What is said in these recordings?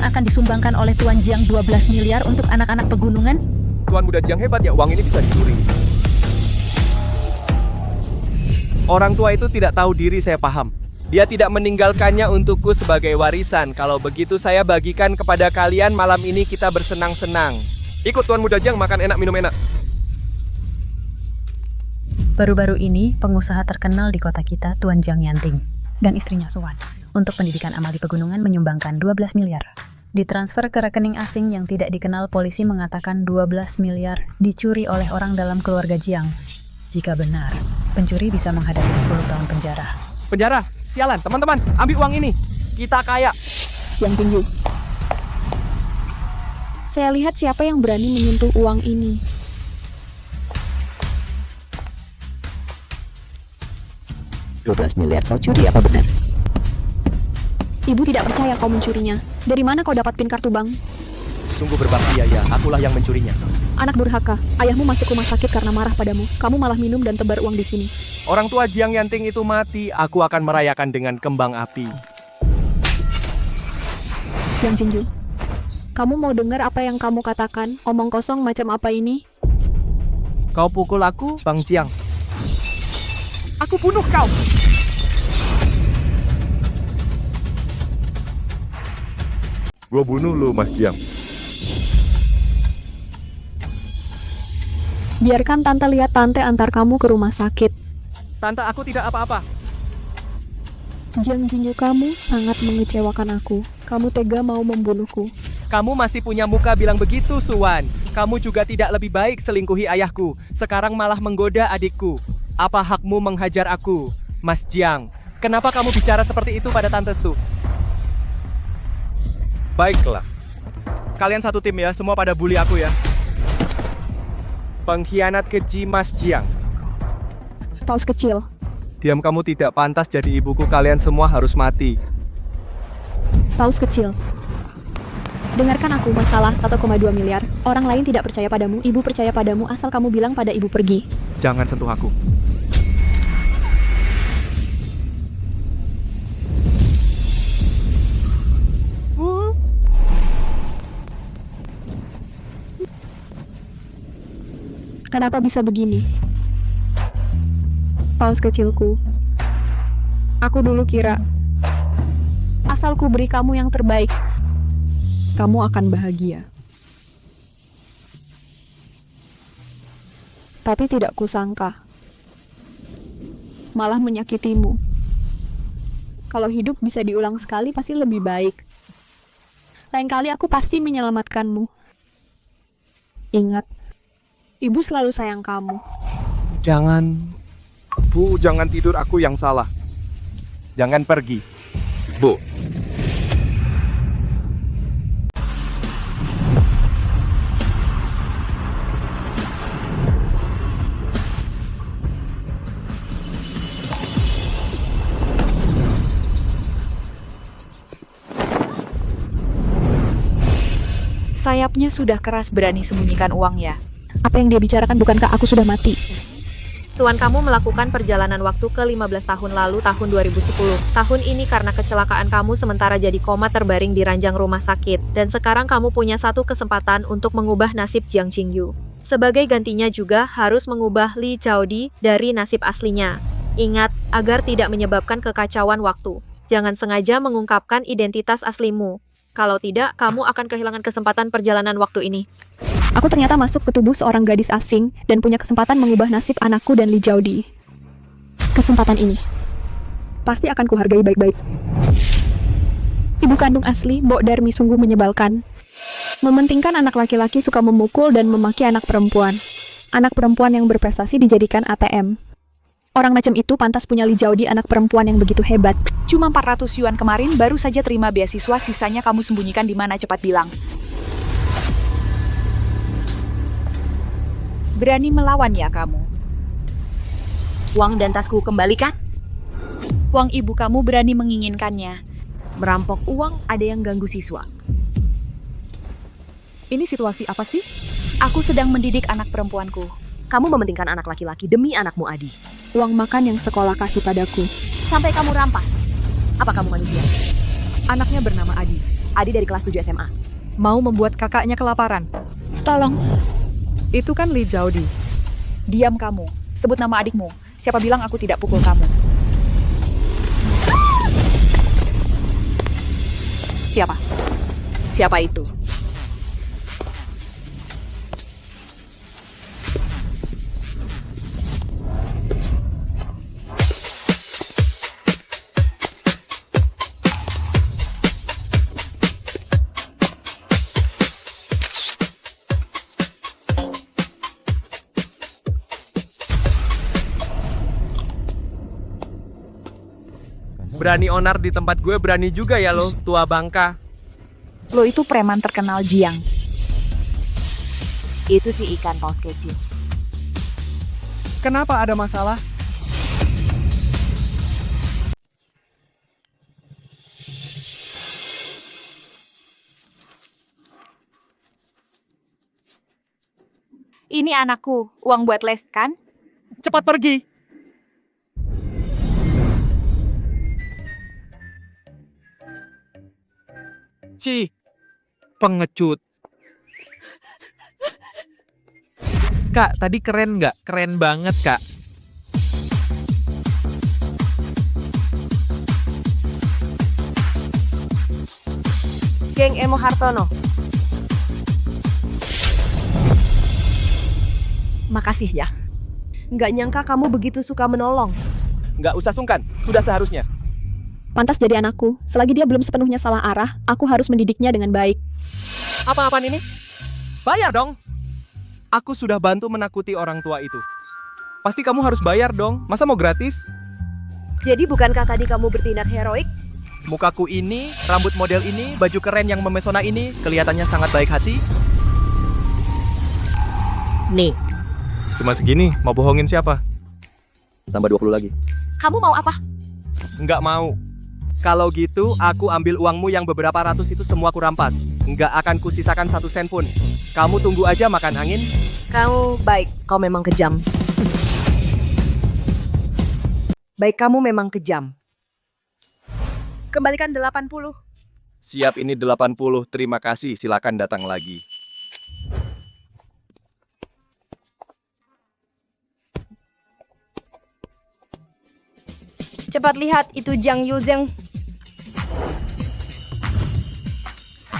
Uang akan disumbangkan oleh Tuan Jiang 12 miliar untuk anak-anak pegunungan. Tuan Muda Jiang hebat ya, uang ini bisa dicuri. Orang tua itu tidak tahu diri, saya paham. Dia tidak meninggalkannya untukku sebagai warisan. Kalau begitu saya bagikan kepada kalian, malam ini kita bersenang-senang. Ikut Tuan Muda Jiang, makan enak, minum enak. Baru-baru ini, pengusaha terkenal di kota kita, Tuan Jiang Yanting, dan istrinya Suwan, untuk pendidikan amal di pegunungan menyumbangkan 12 miliar. Ditransfer ke rekening asing yang tidak dikenal, polisi mengatakan 12 miliar dicuri oleh orang dalam keluarga Jiang. Jika benar, pencuri bisa menghadapi 10 tahun penjara. Penjara? Sialan, teman-teman, ambil uang ini. Kita kaya. Jiang Jingyu. Saya lihat siapa yang berani menyentuh uang ini. $12 miliar kau curi, apa benar? Ibu tidak percaya kau mencurinya. Dari mana kau dapat pin kartu bank? Sungguh berbahaya ya, akulah yang mencurinya. Anak durhaka, ayahmu masuk rumah sakit karena marah padamu. Kamu malah minum dan tebar uang di sini. Orang tua Jiang Yanting itu mati, aku akan merayakan dengan kembang api. Jiang Jingyu, kamu mau dengar apa yang kamu katakan? Omong kosong macam apa ini? Kau pukul aku, Bang Jiang. Aku bunuh kau. Gua bunuh lu, Mas Jiang. Biarkan tante lihat tante antar kamu ke rumah sakit. Tante, aku tidak apa-apa. Jiang Jingyu, kamu sangat mengecewakan aku. Kamu tega mau membunuhku. Kamu masih punya muka bilang begitu, Suwan. Kamu juga tidak lebih baik selingkuhi ayahku. Sekarang malah menggoda adikku. Apa hakmu menghajar aku, Mas Jiang? Kenapa kamu bicara seperti itu pada Tante Su? Baiklah. Kalian satu tim ya, semua pada bully aku ya. Pengkhianat keji, Mas Jiang. Paus kecil. Diam, kamu tidak pantas jadi ibuku. Kalian semua harus mati. Paus kecil. Dengarkan aku, masalah 1,2 miliar. Orang lain tidak percaya padamu, ibu percaya padamu asal kamu bilang pada ibu pergi. Jangan sentuh aku. Kenapa bisa begini? Paus kecilku. Aku dulu kira, asal ku beri kamu yang terbaik, kamu akan bahagia. Tapi tidak kusangka, malah menyakitimu. Kalau hidup bisa diulang sekali pasti lebih baik. Lain kali aku pasti menyelamatkanmu. Ingat, ibu selalu sayang kamu. Jangan, Bu, jangan tidur, aku yang salah. Jangan pergi. Bu, Sayapnya sudah keras, berani sembunyikan uang ya. Apa yang dia bicarakan, bukankah aku sudah mati? Tuan, kamu melakukan perjalanan waktu ke 15 tahun lalu, tahun 2010. Tahun ini karena kecelakaan kamu sementara jadi koma terbaring di ranjang rumah sakit. Dan sekarang kamu punya satu kesempatan untuk mengubah nasib Jiang Jingyu. Sebagai gantinya juga harus mengubah Li Chaodi dari nasib aslinya. Ingat, agar tidak menyebabkan kekacauan waktu. Jangan sengaja mengungkapkan identitas aslimu. Kalau tidak, kamu akan kehilangan kesempatan perjalanan waktu ini. Aku ternyata masuk ke tubuh seorang gadis asing dan punya kesempatan mengubah nasib anakku dan Li Chaodi. Kesempatan ini pasti akan kuhargai baik-baik. Ibu kandung asli, Mbok Darmi, sungguh menyebalkan. Mementingkan anak laki-laki suka memukul dan memaki anak perempuan. Anak perempuan yang berprestasi dijadikan ATM. Orang macam itu pantas punya Li Chaodi, anak perempuan yang begitu hebat. Cuma 400 yuan kemarin, baru saja terima beasiswa, sisanya kamu sembunyikan di mana, cepat bilang. Berani melawan ya kamu? Uang dan tasku kembalikan. Uang ibu kamu berani menginginkannya. Merampok uang, ada yang ganggu siswa. Ini situasi apa sih? Aku sedang mendidik anak perempuanku. Kamu mementingkan anak laki-laki demi anakmu, Adi. Uang makan yang sekolah kasih padaku. Sampai kamu rampas. Apa kamu manusia? Anaknya bernama Adi. Adi dari kelas 7 SMA. Mau membuat kakaknya kelaparan. Tolong. Itu kan Li Jaudi. Diam kamu. Sebut nama adikmu. Siapa bilang aku tidak pukul kamu? Siapa? Siapa itu? Berani onar di tempat gue, berani juga ya lo, tua bangka. Lo itu preman terkenal Jiang. Itu si ikan paus kecil. Kenapa ada masalah? Ini anakku. Uang buat les kan? Cepat pergi. Pengecut. Kak, tadi keren nggak? Keren banget, Kak. Geng Emo Hartono. Makasih ya. Nggak nyangka kamu begitu suka menolong. Nggak usah sungkan, sudah seharusnya. Pantas jadi anakku. Selagi dia belum sepenuhnya salah arah, aku harus mendidiknya dengan baik. Apa-apaan ini? Bayar dong. Aku sudah bantu menakuti orang tua itu. Pasti kamu harus bayar dong, masa mau gratis? Jadi bukankah tadi kamu bertindak heroik? Mukaku ini, rambut model ini, baju keren yang memesona ini, kelihatannya sangat baik hati. Nih, Cuma segini, mau bohongin siapa? Tambah 20 lagi. kamu mau apa? Nggak mau. Kalau gitu, aku ambil uangmu yang beberapa ratus itu semua ku rampas. Nggak akan kusisakan 1 sen pun. Kamu tunggu aja makan angin. Kamu baik, kau memang kejam. Baik, kamu memang kejam. Kembalikan 80. Siap, ini 80. Terima kasih, silakan datang lagi. Cepat lihat, itu Jiang Yuzheng.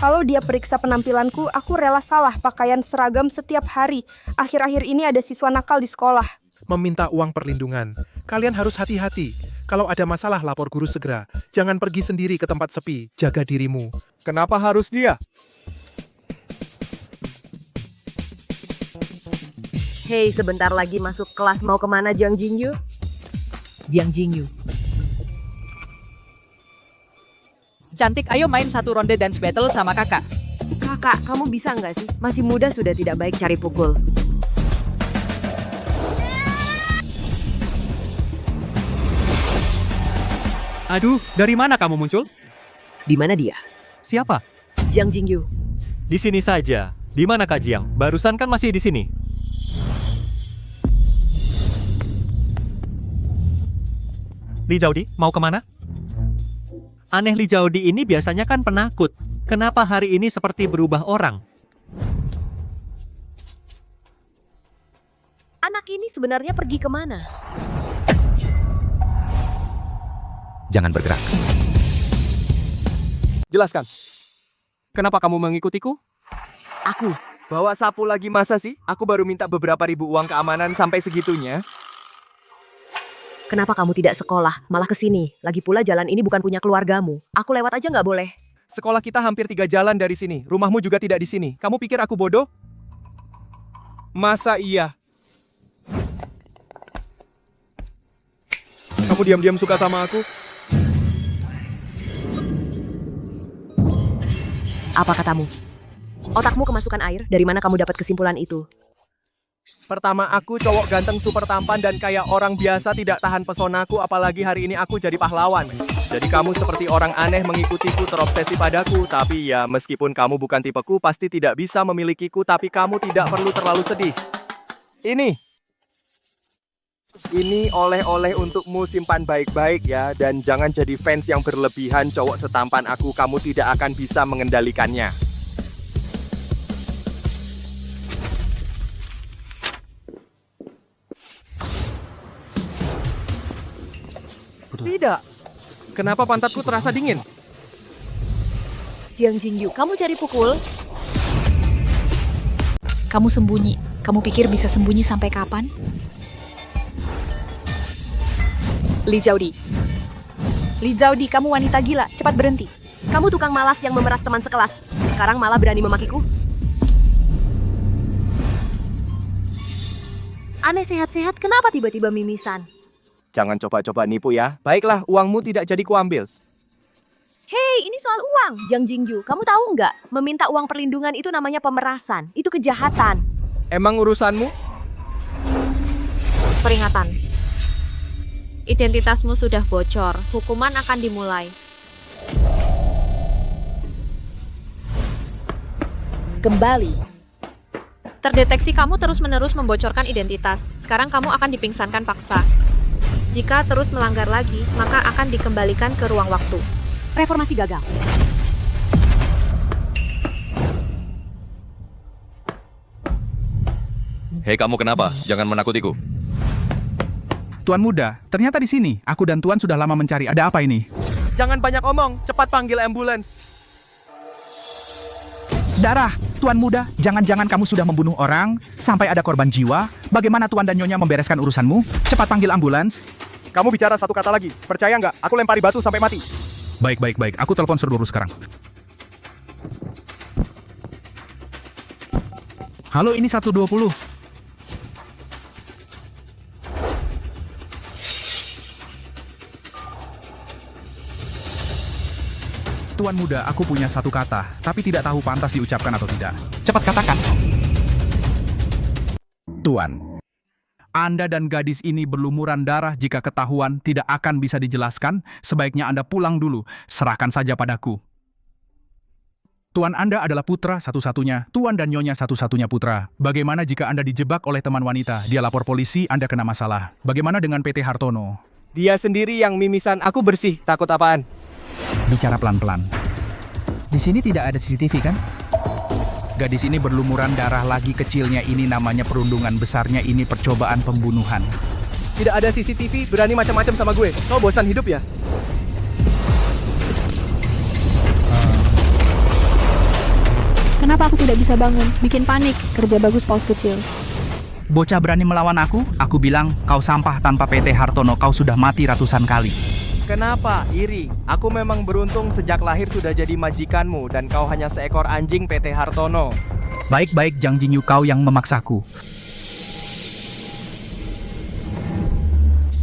Kalau dia periksa penampilanku, aku rela salah pakaian seragam setiap hari. Akhir-akhir ini ada siswa nakal di sekolah. Meminta uang perlindungan. Kalian harus hati-hati. Kalau ada masalah, lapor guru segera. Jangan pergi sendiri ke tempat sepi. Jaga dirimu. Kenapa harus dia? Hei, sebentar lagi masuk kelas. Mau kemana, Jiang Jingyu? Jiang Jingyu. Cantik, ayo main satu ronde dance battle sama kakak. Kakak, kamu bisa nggak sih? Masih muda sudah tidak baik cari pukul. Aduh, dari mana kamu muncul? Di mana dia? Siapa? Jiang Jingyu. Di sini saja. Di mana Kak Jiang? Barusan kan masih di sini. Li Jaudi, mau kemana? Aneh, Li Jaudi ini biasanya kan penakut. Kenapa hari ini seperti berubah orang? Anak ini sebenarnya pergi kemana? Jangan bergerak. Jelaskan. Kenapa kamu mengikutiku? Aku. Bawa sapu lagi masa sih? Aku baru minta beberapa ribu uang keamanan sampai segitunya. Kenapa kamu tidak sekolah, malah ke sini? Lagi pula jalan ini bukan punya keluargamu. Aku lewat aja nggak boleh. Sekolah kita hampir 3 jalan dari sini. Rumahmu juga tidak di sini. Kamu pikir aku bodoh? Masa iya? Kamu diam-diam suka sama aku? Apa katamu? Otakmu kemasukan air? Dari mana kamu dapat kesimpulan itu? Pertama, aku cowok ganteng super tampan dan kayak orang biasa tidak tahan pesonaku, apalagi hari ini aku jadi pahlawan. Jadi kamu seperti orang aneh mengikutiku, terobsesi padaku. Tapi ya, meskipun kamu bukan tipeku, pasti tidak bisa memilikiku, tapi kamu tidak perlu terlalu sedih. Ini. Ini oleh-oleh untukmu, simpan baik-baik ya. Dan jangan jadi fans yang berlebihan cowok setampan aku. Kamu tidak akan bisa mengendalikannya. Tidak. Kenapa pantatku terasa dingin? Jiang Jingyu, kamu cari pukul? Kamu sembunyi. Kamu pikir bisa sembunyi sampai kapan? Li Jiaodi. Li Jiaodi, kamu wanita gila. Cepat berhenti. Kamu tukang malas yang memeras teman sekelas. Sekarang malah berani memakiku? Aneh sehat-sehat, kenapa tiba-tiba mimisan? Jangan coba-coba nipu ya. Baiklah, uangmu tidak jadi kuambil. Hei, ini soal uang. Jiang Jingyu, kamu tahu nggak? Meminta uang perlindungan itu namanya pemerasan. Itu kejahatan. Emang urusanmu? Peringatan. Identitasmu sudah bocor. Hukuman akan dimulai. Kembali. Terdeteksi kamu terus-menerus membocorkan identitas. Sekarang kamu akan dipingsankan paksa. Jika terus melanggar lagi, maka akan dikembalikan ke ruang waktu. Reformasi gagal. Hei kamu kenapa? Jangan menakutiku. Tuan muda, ternyata di sini. Aku dan Tuan sudah lama mencari. Ada apa ini? Jangan banyak omong. Cepat panggil ambulans. Darah, Tuan muda, jangan-jangan kamu sudah membunuh orang sampai ada korban jiwa. Bagaimana Tuan dan Nyonya membereskan urusanmu? Cepat panggil ambulans. Kamu bicara satu kata lagi. Percaya nggak? Aku lempari batu sampai mati. Baik. Aku telepon Serduru sekarang. Halo, ini 120. Tuan muda, aku punya satu kata, tapi tidak tahu pantas diucapkan atau tidak. Cepat katakan. Tuan, Anda dan gadis ini berlumuran darah. Jika ketahuan tidak akan bisa dijelaskan, sebaiknya Anda pulang dulu. Serahkan saja padaku. Tuan Anda adalah putra satu-satunya, Tuan dan Nyonya satu-satunya putra. Bagaimana jika Anda dijebak oleh teman wanita? Dia lapor polisi, Anda kena masalah. Bagaimana dengan PT Hartono? Dia sendiri yang mimisan. Aku bersih. Takut apaan? Bicara pelan-pelan. Di sini tidak ada CCTV kan? Gadis ini berlumuran darah lagi, kecilnya ini namanya perundungan, besarnya ini percobaan pembunuhan. Tidak ada CCTV, berani macam-macam sama gue. Kau bosan hidup ya? Kenapa aku tidak bisa bangun? Bikin panik. Kerja bagus, paus kecil. Bocah berani melawan aku? Aku bilang, kau sampah tanpa PT Hartono, kau sudah mati ratusan kali. Kenapa? Iri. Aku memang beruntung sejak lahir sudah jadi majikanmu dan kau hanya seekor anjing PT Hartono. Baik-baik, Jiang Jingyu, kau yang memaksaku.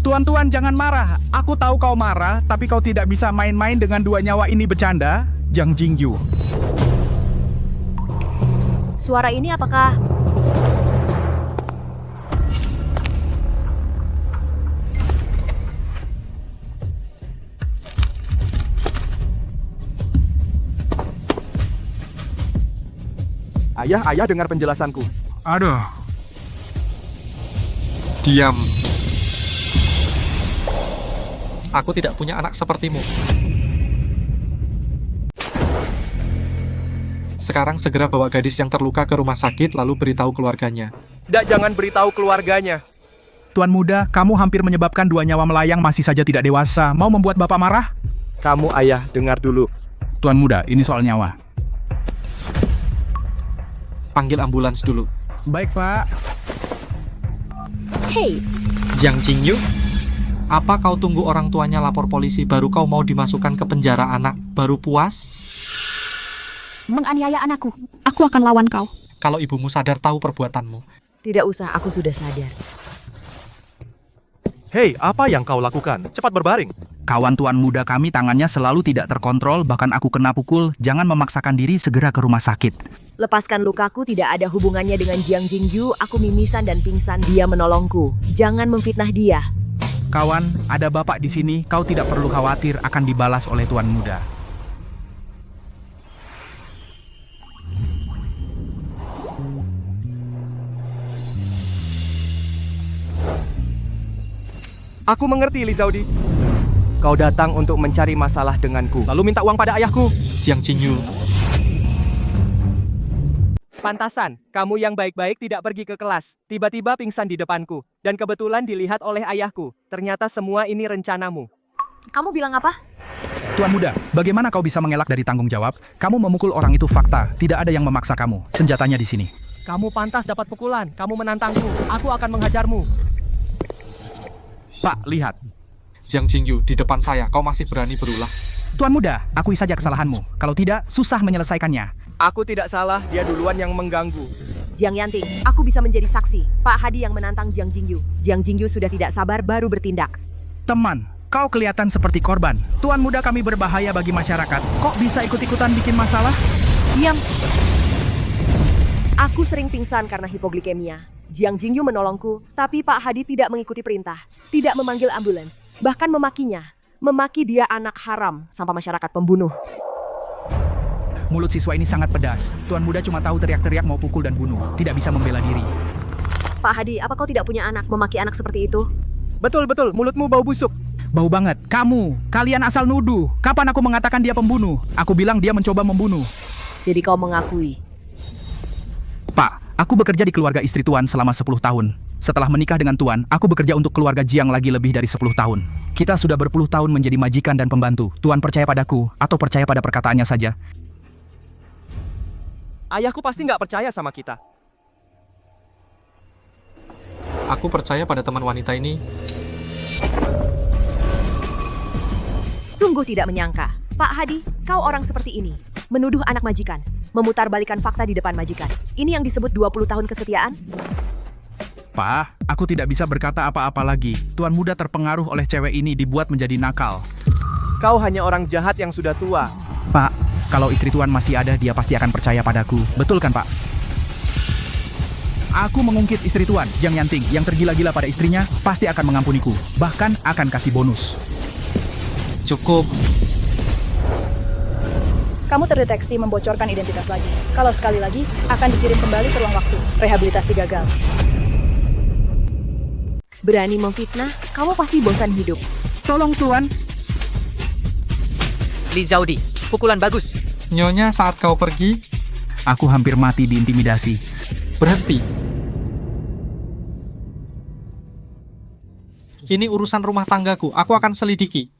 Tuan-tuan, jangan marah. Aku tahu kau marah, tapi kau tidak bisa main-main dengan dua nyawa ini bercanda. Jiang Jingyu. Suara ini apakah... Ayah dengar penjelasanku. Aduh. Diam. Aku tidak punya anak sepertimu. Sekarang segera bawa gadis yang terluka ke rumah sakit, lalu beritahu keluarganya. Tidak, jangan beritahu keluarganya. Tuan muda, kamu hampir menyebabkan dua nyawa melayang, masih saja tidak dewasa. Mau membuat bapak marah? Kamu ayah, dengar dulu. Tuan muda, ini soal nyawa. Panggil ambulans dulu. Baik, Pak. Hei, Jiang Jingyu, apa kau tunggu orang tuanya lapor polisi baru kau mau dimasukkan ke penjara anak? Baru puas? Menganiaya anakku. Aku akan lawan kau. Kalau ibumu sadar tahu perbuatanmu. tidak usah, aku sudah sadar. Hei, apa yang kau lakukan? Cepat berbaring. Kawan tuan muda kami tangannya selalu tidak terkontrol, bahkan aku kena pukul. Jangan memaksakan diri, segera ke rumah sakit. Lepaskan lukaku, tidak ada hubungannya dengan Jiang Jingyu. Aku mimisan dan pingsan, dia menolongku. Jangan memfitnah dia. Kawan, ada bapak di sini, kau tidak perlu khawatir akan dibalas oleh tuan muda. Aku mengerti, Li Zaudi. Kau datang untuk mencari masalah denganku, lalu minta uang pada ayahku. Jiang Jingyu, Pantasan, kamu yang baik-baik tidak pergi ke kelas. Tiba-tiba pingsan di depanku. Dan kebetulan dilihat oleh ayahku. Ternyata semua ini rencanamu. Kamu bilang apa? Tuan muda, bagaimana kau bisa mengelak dari tanggung jawab? Kamu memukul orang itu fakta, tidak ada yang memaksa kamu. Senjatanya di sini. Kamu pantas dapat pukulan. Kamu menantangku. Aku akan menghajarmu. Pak, lihat. Jiang Jingyu, di depan saya, kau masih berani berulah. Tuan muda, akui saja kesalahanmu. Kalau tidak, susah menyelesaikannya. Aku tidak salah, dia duluan yang mengganggu. Jiang Yanting, aku bisa menjadi saksi. Pak Hadi yang menantang Jiang Jingyu. Jiang Jingyu sudah tidak sabar baru bertindak. Teman, kau kelihatan seperti korban. Tuan muda kami berbahaya bagi masyarakat. Kok bisa ikut-ikutan bikin masalah? Diam. Aku sering pingsan karena hipoglikemia. Jiang Jingyu menolongku, tapi Pak Hadi tidak mengikuti perintah. Tidak memanggil ambulans. Bahkan memakinya. Memaki dia anak haram sampai masyarakat pembunuh. Mulut siswa ini sangat pedas. Tuan muda cuma tahu teriak-teriak mau pukul dan bunuh. Tidak bisa membela diri. Pak Hadi, apa kau tidak punya anak memaki anak seperti itu? Betul, mulutmu bau busuk. Bau banget. Kalian asal nuduh. Kapan aku mengatakan dia pembunuh? Aku bilang dia mencoba membunuh. Jadi kau mengakui? Pak, aku bekerja di keluarga istri Tuan selama 10 tahun. Setelah menikah dengan Tuan, aku bekerja untuk keluarga Jiang lagi lebih dari 10 tahun. Kita sudah berpuluh tahun menjadi majikan dan pembantu. Tuan percaya padaku, atau percaya pada perkataannya saja? Ayahku pasti nggak percaya sama kita. Aku percaya pada teman wanita ini. Sungguh tidak menyangka. Pak Hadi, kau orang seperti ini. Menuduh anak majikan. Memutarbalikkan fakta di depan majikan. Ini yang disebut 20 tahun kesetiaan? Pak, aku tidak bisa berkata apa-apa lagi. Tuan muda terpengaruh oleh cewek ini dibuat menjadi nakal. Kau hanya orang jahat yang sudah tua. Pak, kalau istri Tuan masih ada, dia pasti akan percaya padaku. Betul kan, Pak? Aku mengungkit istri Tuan, Jiang Yanting, yang tergila-gila pada istrinya, pasti akan mengampuniku. Bahkan akan kasih bonus. Cukup. Kamu terdeteksi membocorkan identitas lagi. Kalau sekali lagi, akan dikirim kembali ke ruang waktu. Rehabilitasi gagal. Berani memfitnah, kamu pasti bosan hidup. Tolong, Tuan. Li Zaudi, pukulan bagus. Nyonya, saat kau pergi, aku hampir mati diintimidasi. Berhenti. Ini urusan rumah tanggaku, aku akan selidiki.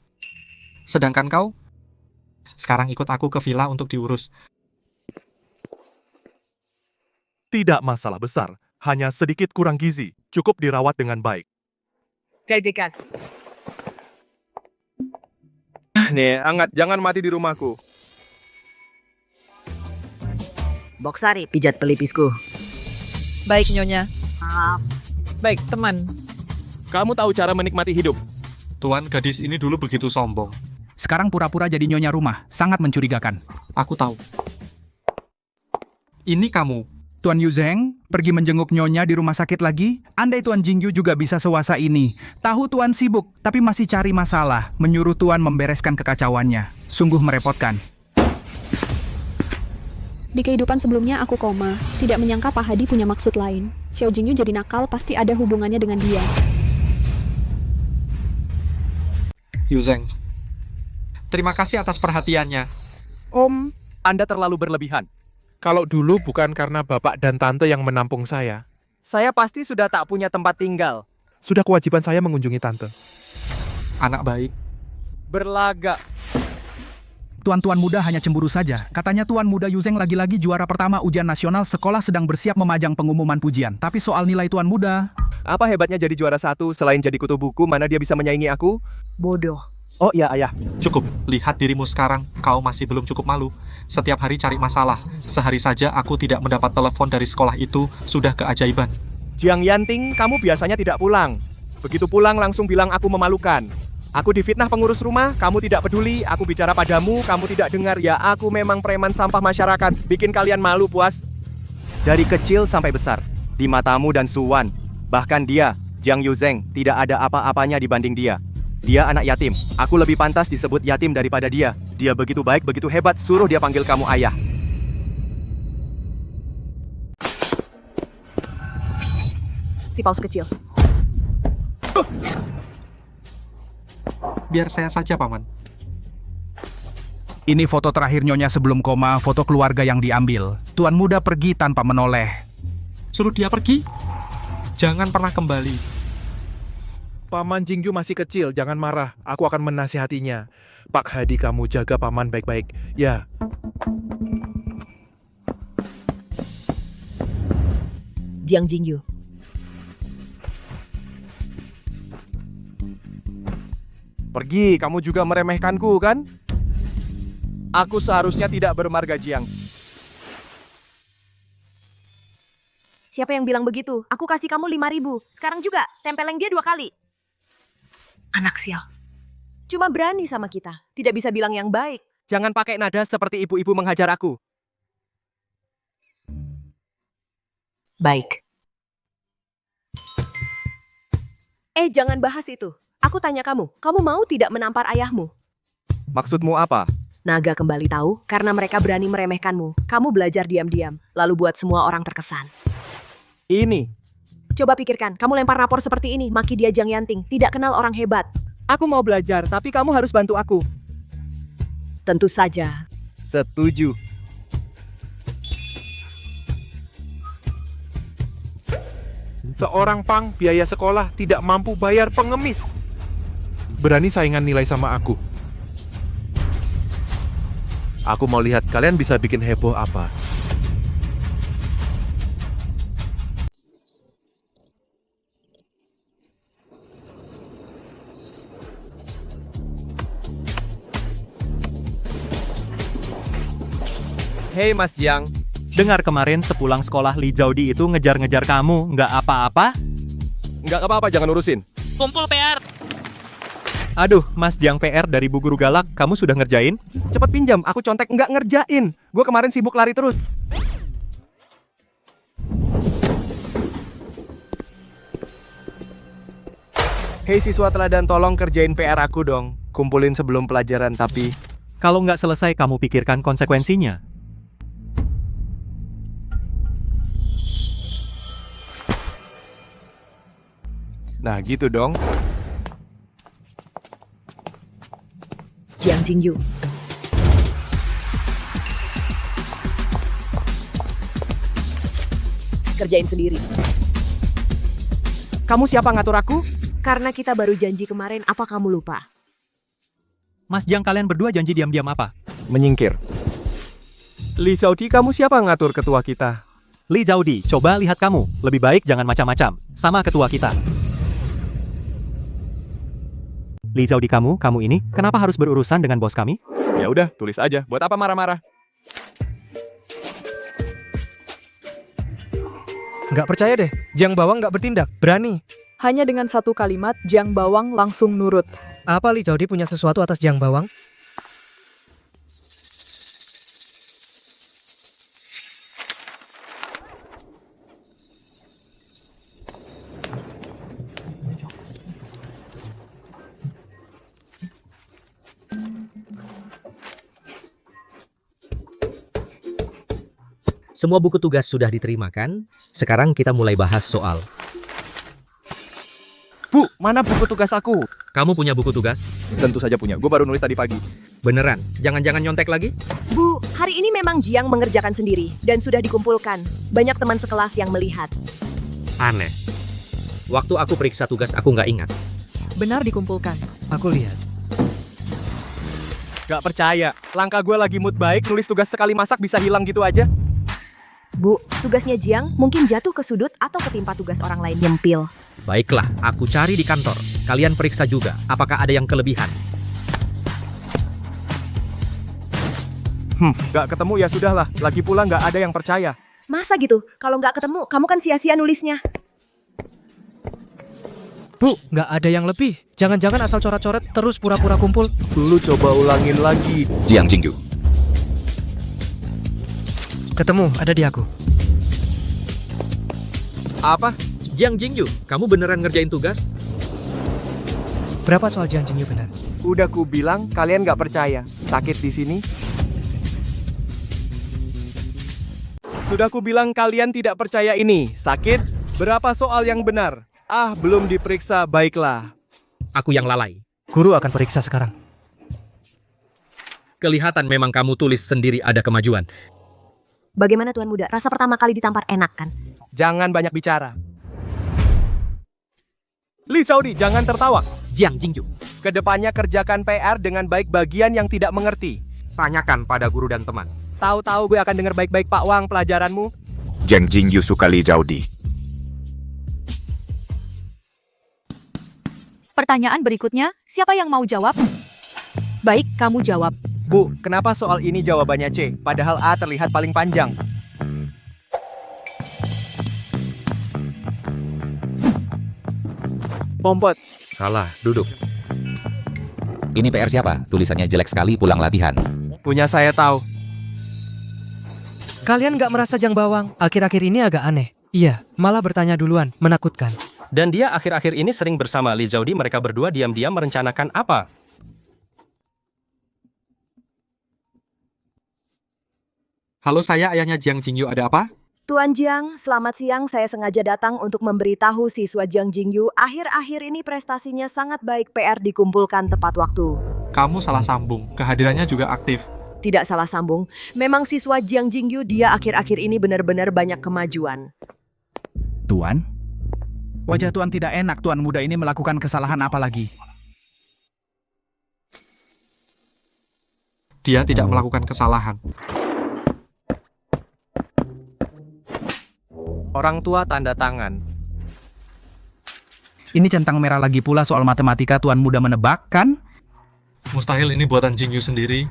Sedangkan kau, sekarang ikut aku ke villa untuk diurus. Tidak masalah besar, hanya sedikit kurang gizi, cukup dirawat dengan baik. Cerdikas. Nih, hangat, jangan mati di rumahku. Boksari, pijat pelipisku. Baik, Nyonya. Maaf. Baik, teman. Kamu tahu cara menikmati hidup. Tuan, gadis ini dulu begitu sombong. Sekarang pura-pura jadi nyonya rumah, sangat mencurigakan. Aku tahu. Ini kamu. Tuan Yuzheng, pergi menjenguk nyonya di rumah sakit lagi? Andai Tuan Jingyu juga bisa sewasa ini. Tahu Tuan sibuk, tapi masih cari masalah. Menyuruh Tuan membereskan kekacauannya. Sungguh merepotkan. Di kehidupan sebelumnya aku koma. Tidak menyangka Pak Hadi punya maksud lain. Xiao Jingyu jadi nakal pasti ada hubungannya dengan dia. Yuzheng, terima kasih atas perhatiannya. Om, Anda terlalu berlebihan. Kalau dulu bukan karena bapak dan tante yang menampung saya. Saya pasti sudah tak punya tempat tinggal. Sudah kewajiban saya mengunjungi tante. Anak baik. Berlagak. Tuan-tuan muda hanya cemburu saja. Katanya Tuan muda Yuzheng lagi-lagi juara pertama ujian nasional, sekolah sedang bersiap memajang pengumuman pujian. Tapi soal nilai Tuan muda... Apa hebatnya jadi juara satu selain jadi kutu buku, mana dia bisa menyaingi aku? Bodoh. Oh iya, ayah. Cukup, lihat dirimu sekarang, kau masih belum cukup malu. Setiap hari cari masalah. Sehari saja aku tidak mendapat telepon dari sekolah itu, sudah keajaiban. Jiang Yanting, kamu biasanya tidak pulang. Begitu pulang langsung bilang aku memalukan. Aku difitnah pengurus rumah, kamu tidak peduli, aku bicara padamu, kamu tidak dengar. Ya aku memang preman sampah masyarakat, bikin kalian malu puas. Dari kecil sampai besar, di matamu dan Suwan. Bahkan dia, Jiang Yuzheng, tidak ada apa-apanya dibanding dia. Dia anak yatim. Aku lebih pantas disebut yatim daripada dia. Dia begitu baik, begitu hebat, suruh dia panggil kamu ayah. Si paus kecil. biar saya saja, Paman. Ini foto terakhir Nyonya sebelum koma, foto keluarga yang diambil. Tuan muda pergi tanpa menoleh. Suruh dia pergi. Jangan pernah kembali. Paman Jingyu masih kecil, jangan marah. Aku akan menasihatinya. Pak Hadi, kamu jaga paman baik-baik. Ya. Jiang Jingyu. Pergi, kamu juga meremehkanku, kan? Aku seharusnya tidak bermarga Jiang. Siapa yang bilang begitu? Aku kasih kamu 5.000. Sekarang juga, tempeleng dia 2 kali. Anak sial. Cuma berani sama kita. Tidak bisa bilang yang baik. Jangan pakai nada seperti ibu-ibu menghajar aku. Baik. Jangan bahas itu. Aku tanya kamu mau tidak menampar ayahmu? Maksudmu apa? Naga kembali tahu karena mereka berani meremehkanmu. Kamu belajar diam-diam, lalu buat semua orang terkesan. Ini. Coba pikirkan, kamu lempar rapor seperti ini, maki dia Jiang Yanting, tidak kenal orang hebat. Aku mau belajar, tapi kamu harus bantu aku. Tentu saja. Setuju. Seorang pang biaya sekolah tidak mampu bayar pengemis. Berani saingan nilai sama aku. Aku mau lihat kalian bisa bikin heboh apa. Hei Mas Jiang. Dengar kemarin sepulang sekolah Li Jiaodi itu ngejar-ngejar kamu, nggak apa-apa? Nggak apa-apa, jangan urusin. Kumpul PR. Aduh, Mas Jiang PR dari Bu Guru Galak, kamu sudah ngerjain? Cepet pinjam, aku contek nggak ngerjain. Gue kemarin sibuk lari terus. Hei siswa teladan, tolong kerjain PR aku dong. Kumpulin sebelum pelajaran, tapi... Kalau nggak selesai, kamu pikirkan konsekuensinya. Nah, gitu dong. Jiang Jingyu. Kerjain sendiri. Kamu siapa ngatur aku? Karena kita baru janji kemarin, apa kamu lupa? Mas Jiang, kalian berdua janji diam-diam apa? Menyingkir. Li Jiaodi, kamu siapa ngatur ketua kita? Li Jiaodi, coba lihat kamu. Lebih baik jangan macam-macam. Sama ketua kita. Li Jiaodi, kamu ini, kenapa harus berurusan dengan bos kami? Ya udah, tulis aja. Buat apa marah-marah? Nggak percaya deh, Jiang Bawang nggak bertindak, berani. Hanya dengan satu kalimat, Jiang Bawang langsung nurut. Apa Li Jiaodi punya sesuatu atas Jiang Bawang? Semua buku tugas sudah diterima kan? Sekarang kita mulai bahas soal. Bu, mana buku tugas aku? Kamu punya buku tugas? Tentu saja punya, gue baru nulis tadi pagi. Beneran? Jangan-jangan nyontek lagi? Bu, hari ini memang Jiang mengerjakan sendiri dan sudah dikumpulkan. Banyak teman sekelas yang melihat. Aneh. Waktu aku periksa tugas aku nggak ingat. Benar dikumpulkan. Aku lihat. Gak percaya, langkah gue lagi mood baik, nulis tugas sekali masak bisa hilang gitu aja. Bu, tugasnya Jiang mungkin jatuh ke sudut atau ketimpa tugas orang lain nyempil. Baiklah, aku cari di kantor. Kalian periksa juga, apakah ada yang kelebihan? Gak ketemu ya sudahlah, lagi pula gak ada yang percaya. Masa gitu? Kalau nggak ketemu, kamu kan sia-sia nulisnya. Bu, nggak ada yang lebih. Jangan-jangan asal coret-coret terus pura-pura kumpul. Lu coba ulangin lagi. Jiang Jingyu. Ketemu, ada di aku. Apa? Jiang Jingyu, kamu beneran ngerjain tugas? Berapa soal Jiang Jingyu benar? Udah ku bilang, kalian gak percaya. Sakit di sini. Sudah ku bilang kalian tidak percaya ini. Sakit? Berapa soal yang benar? Ah, belum diperiksa, baiklah. Aku yang lalai. Guru akan periksa sekarang. Kelihatan memang kamu tulis sendiri ada kemajuan. Bagaimana Tuan Muda? Rasa pertama kali ditampar enak kan? Jangan banyak bicara. Li Xiaodi, jangan tertawa. Jiang Jingyu. Kedepannya kerjakan PR dengan baik bagian yang tidak mengerti. Tanyakan pada guru dan teman. Tahu-tahu gue akan dengar baik-baik Pak Wang pelajaranmu. Jiang Jingyu suka Li Xiaodi. Pertanyaan berikutnya, siapa yang mau jawab? Baik, kamu jawab. Bu, kenapa soal ini jawabannya C, padahal A terlihat paling panjang? Pompot. Salah, duduk. Ini PR siapa? Tulisannya jelek sekali pulang latihan. Punya saya tahu. Kalian nggak merasa Jang Bawang akhir-akhir ini agak aneh? Iya, malah bertanya duluan, menakutkan. Dan dia akhir-akhir ini sering bersama Li Xiaodi, mereka berdua diam-diam merencanakan apa? Halo, saya ayahnya Jiang Jingyu, ada apa? Tuan Jiang, selamat siang. Saya sengaja datang untuk memberitahu siswa Jiang Jingyu akhir-akhir ini prestasinya sangat baik, PR dikumpulkan tepat waktu. Kamu salah sambung, kehadirannya juga aktif. Tidak salah sambung, memang siswa Jiang Jingyu dia akhir-akhir ini benar-benar banyak kemajuan. Tuan? Wajah Tuan tidak enak, Tuan Muda ini melakukan kesalahan apa lagi? Dia tidak melakukan kesalahan. Orang tua tanda tangan. Ini centang merah lagi pula soal matematika Tuan Muda menebak, kan? Mustahil ini buatan Jingyu sendiri.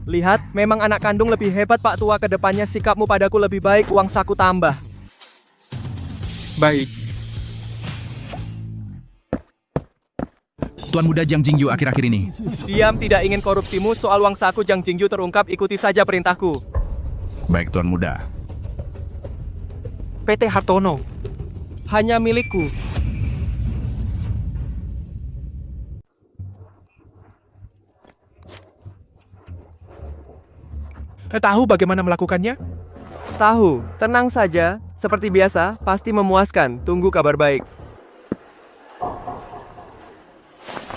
Lihat, memang anak kandung lebih hebat Pak Tua, kedepannya sikapmu padaku lebih baik, uang saku tambah. Baik. Tuan Muda Jiang Jingyu akhir-akhir ini. Diam, tidak ingin korupsimu, soal uang saku Jiang Jingyu terungkap, ikuti saja perintahku. Baik Tuan Muda. PT Hartono. Hanya milikku. Tahu bagaimana melakukannya? Tahu, tenang saja. Seperti biasa, pasti memuaskan. Tunggu kabar baik.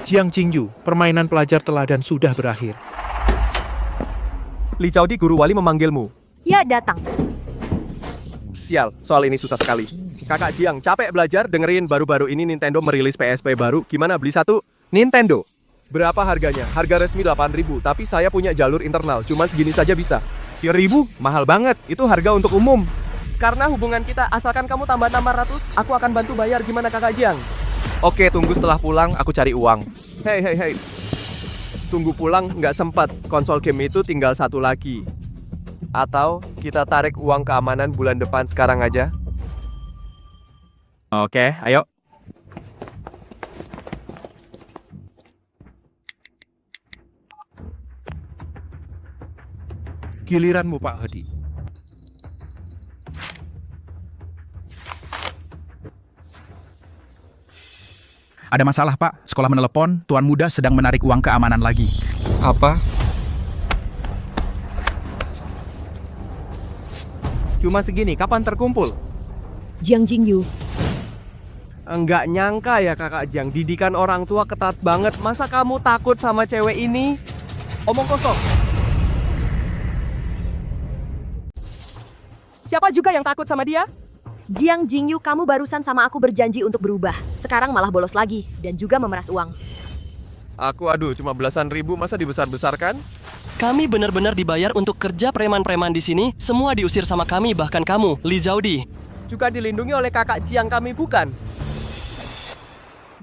Jiang Jingyu, permainan pelajar teladan sudah berakhir. Li Xiaodi, guru wali memanggilmu. Ya, datang. Sial, soal ini susah sekali. Kakak Jiang, capek belajar dengerin baru-baru ini Nintendo merilis PSP baru. Gimana beli satu? Nintendo. Berapa harganya? Harga resmi 8.000, tapi saya punya jalur internal. Cuman segini saja bisa. 3.000? Mahal banget. Itu harga untuk umum. Karena hubungan kita, asalkan kamu tambah 600, aku akan bantu bayar. Gimana Kakak Jiang? Oke, tunggu setelah pulang, aku cari uang. Hei. Tunggu pulang, nggak sempat. Konsol game itu tinggal satu lagi. Atau kita tarik uang keamanan bulan depan sekarang aja. Oke, ayo. Giliranmu Pak Hadi. Ada masalah Pak, sekolah menelepon, Tuan Muda sedang menarik uang keamanan lagi. Apa? Cuma segini, kapan terkumpul? Jiang Jingyu. Enggak nyangka ya Kakak Jiang, didikan orang tua ketat banget. Masa kamu takut sama cewek ini? Omong kosong. Siapa juga yang takut sama dia? Jiang Jingyu, kamu barusan sama aku berjanji untuk berubah. Sekarang malah bolos lagi dan juga memeras uang. Aku cuma belasan ribu, masa dibesar-besarkan? Kami benar-benar dibayar untuk kerja preman-preman di sini. Semua diusir sama kami, bahkan kamu, Li Xiaodi. Juga dilindungi oleh kakak Jiang kami, bukan?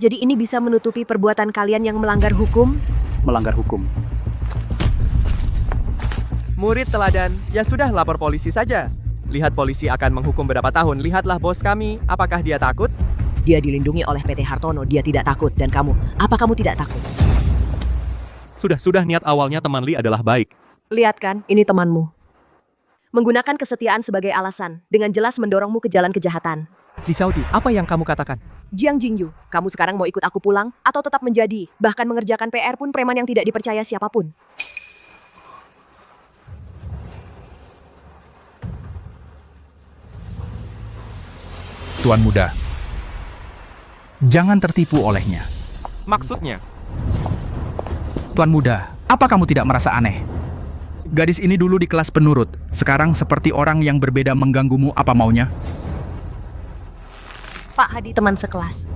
Jadi ini bisa menutupi perbuatan kalian yang melanggar hukum? Melanggar hukum. Murid teladan, ya sudah lapor polisi saja. Lihat polisi akan menghukum berapa tahun. Lihatlah bos kami, apakah dia takut? Dia dilindungi oleh PT Hartono, dia tidak takut. Dan kamu, apa kamu tidak takut? Sudah, niat awalnya teman Li adalah baik. Lihat kan, ini temanmu. Menggunakan kesetiaan sebagai alasan, dengan jelas mendorongmu ke jalan kejahatan. Li Xiaodi, apa yang kamu katakan? Jiang Jingyu, kamu sekarang mau ikut aku pulang, atau tetap menjadi, bahkan mengerjakan PR pun preman yang tidak dipercaya siapapun? Tuan Muda, jangan tertipu olehnya. Maksudnya? Tuan muda, apa kamu tidak merasa aneh? Gadis ini dulu di kelas penurut, sekarang seperti orang yang berbeda mengganggumu apa maunya? Pak Hadi teman sekelas.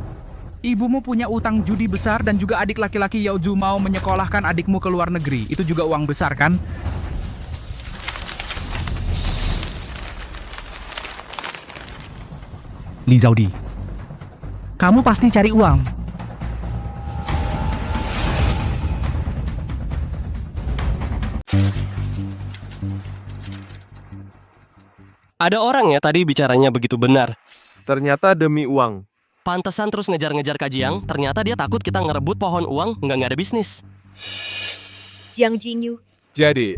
Ibumu punya utang judi besar dan juga adik laki-laki Yaozu mau menyekolahkan adikmu ke luar negeri. Itu juga uang besar kan? Li Zaudi, kamu pasti cari uang. Ada orang ya tadi bicaranya begitu benar. Ternyata demi uang. Pantesan terus ngejar-ngejar Kak Jiang, ternyata dia takut kita ngerebut pohon uang, nggak ada bisnis. Jiang Jingyu. Jadi,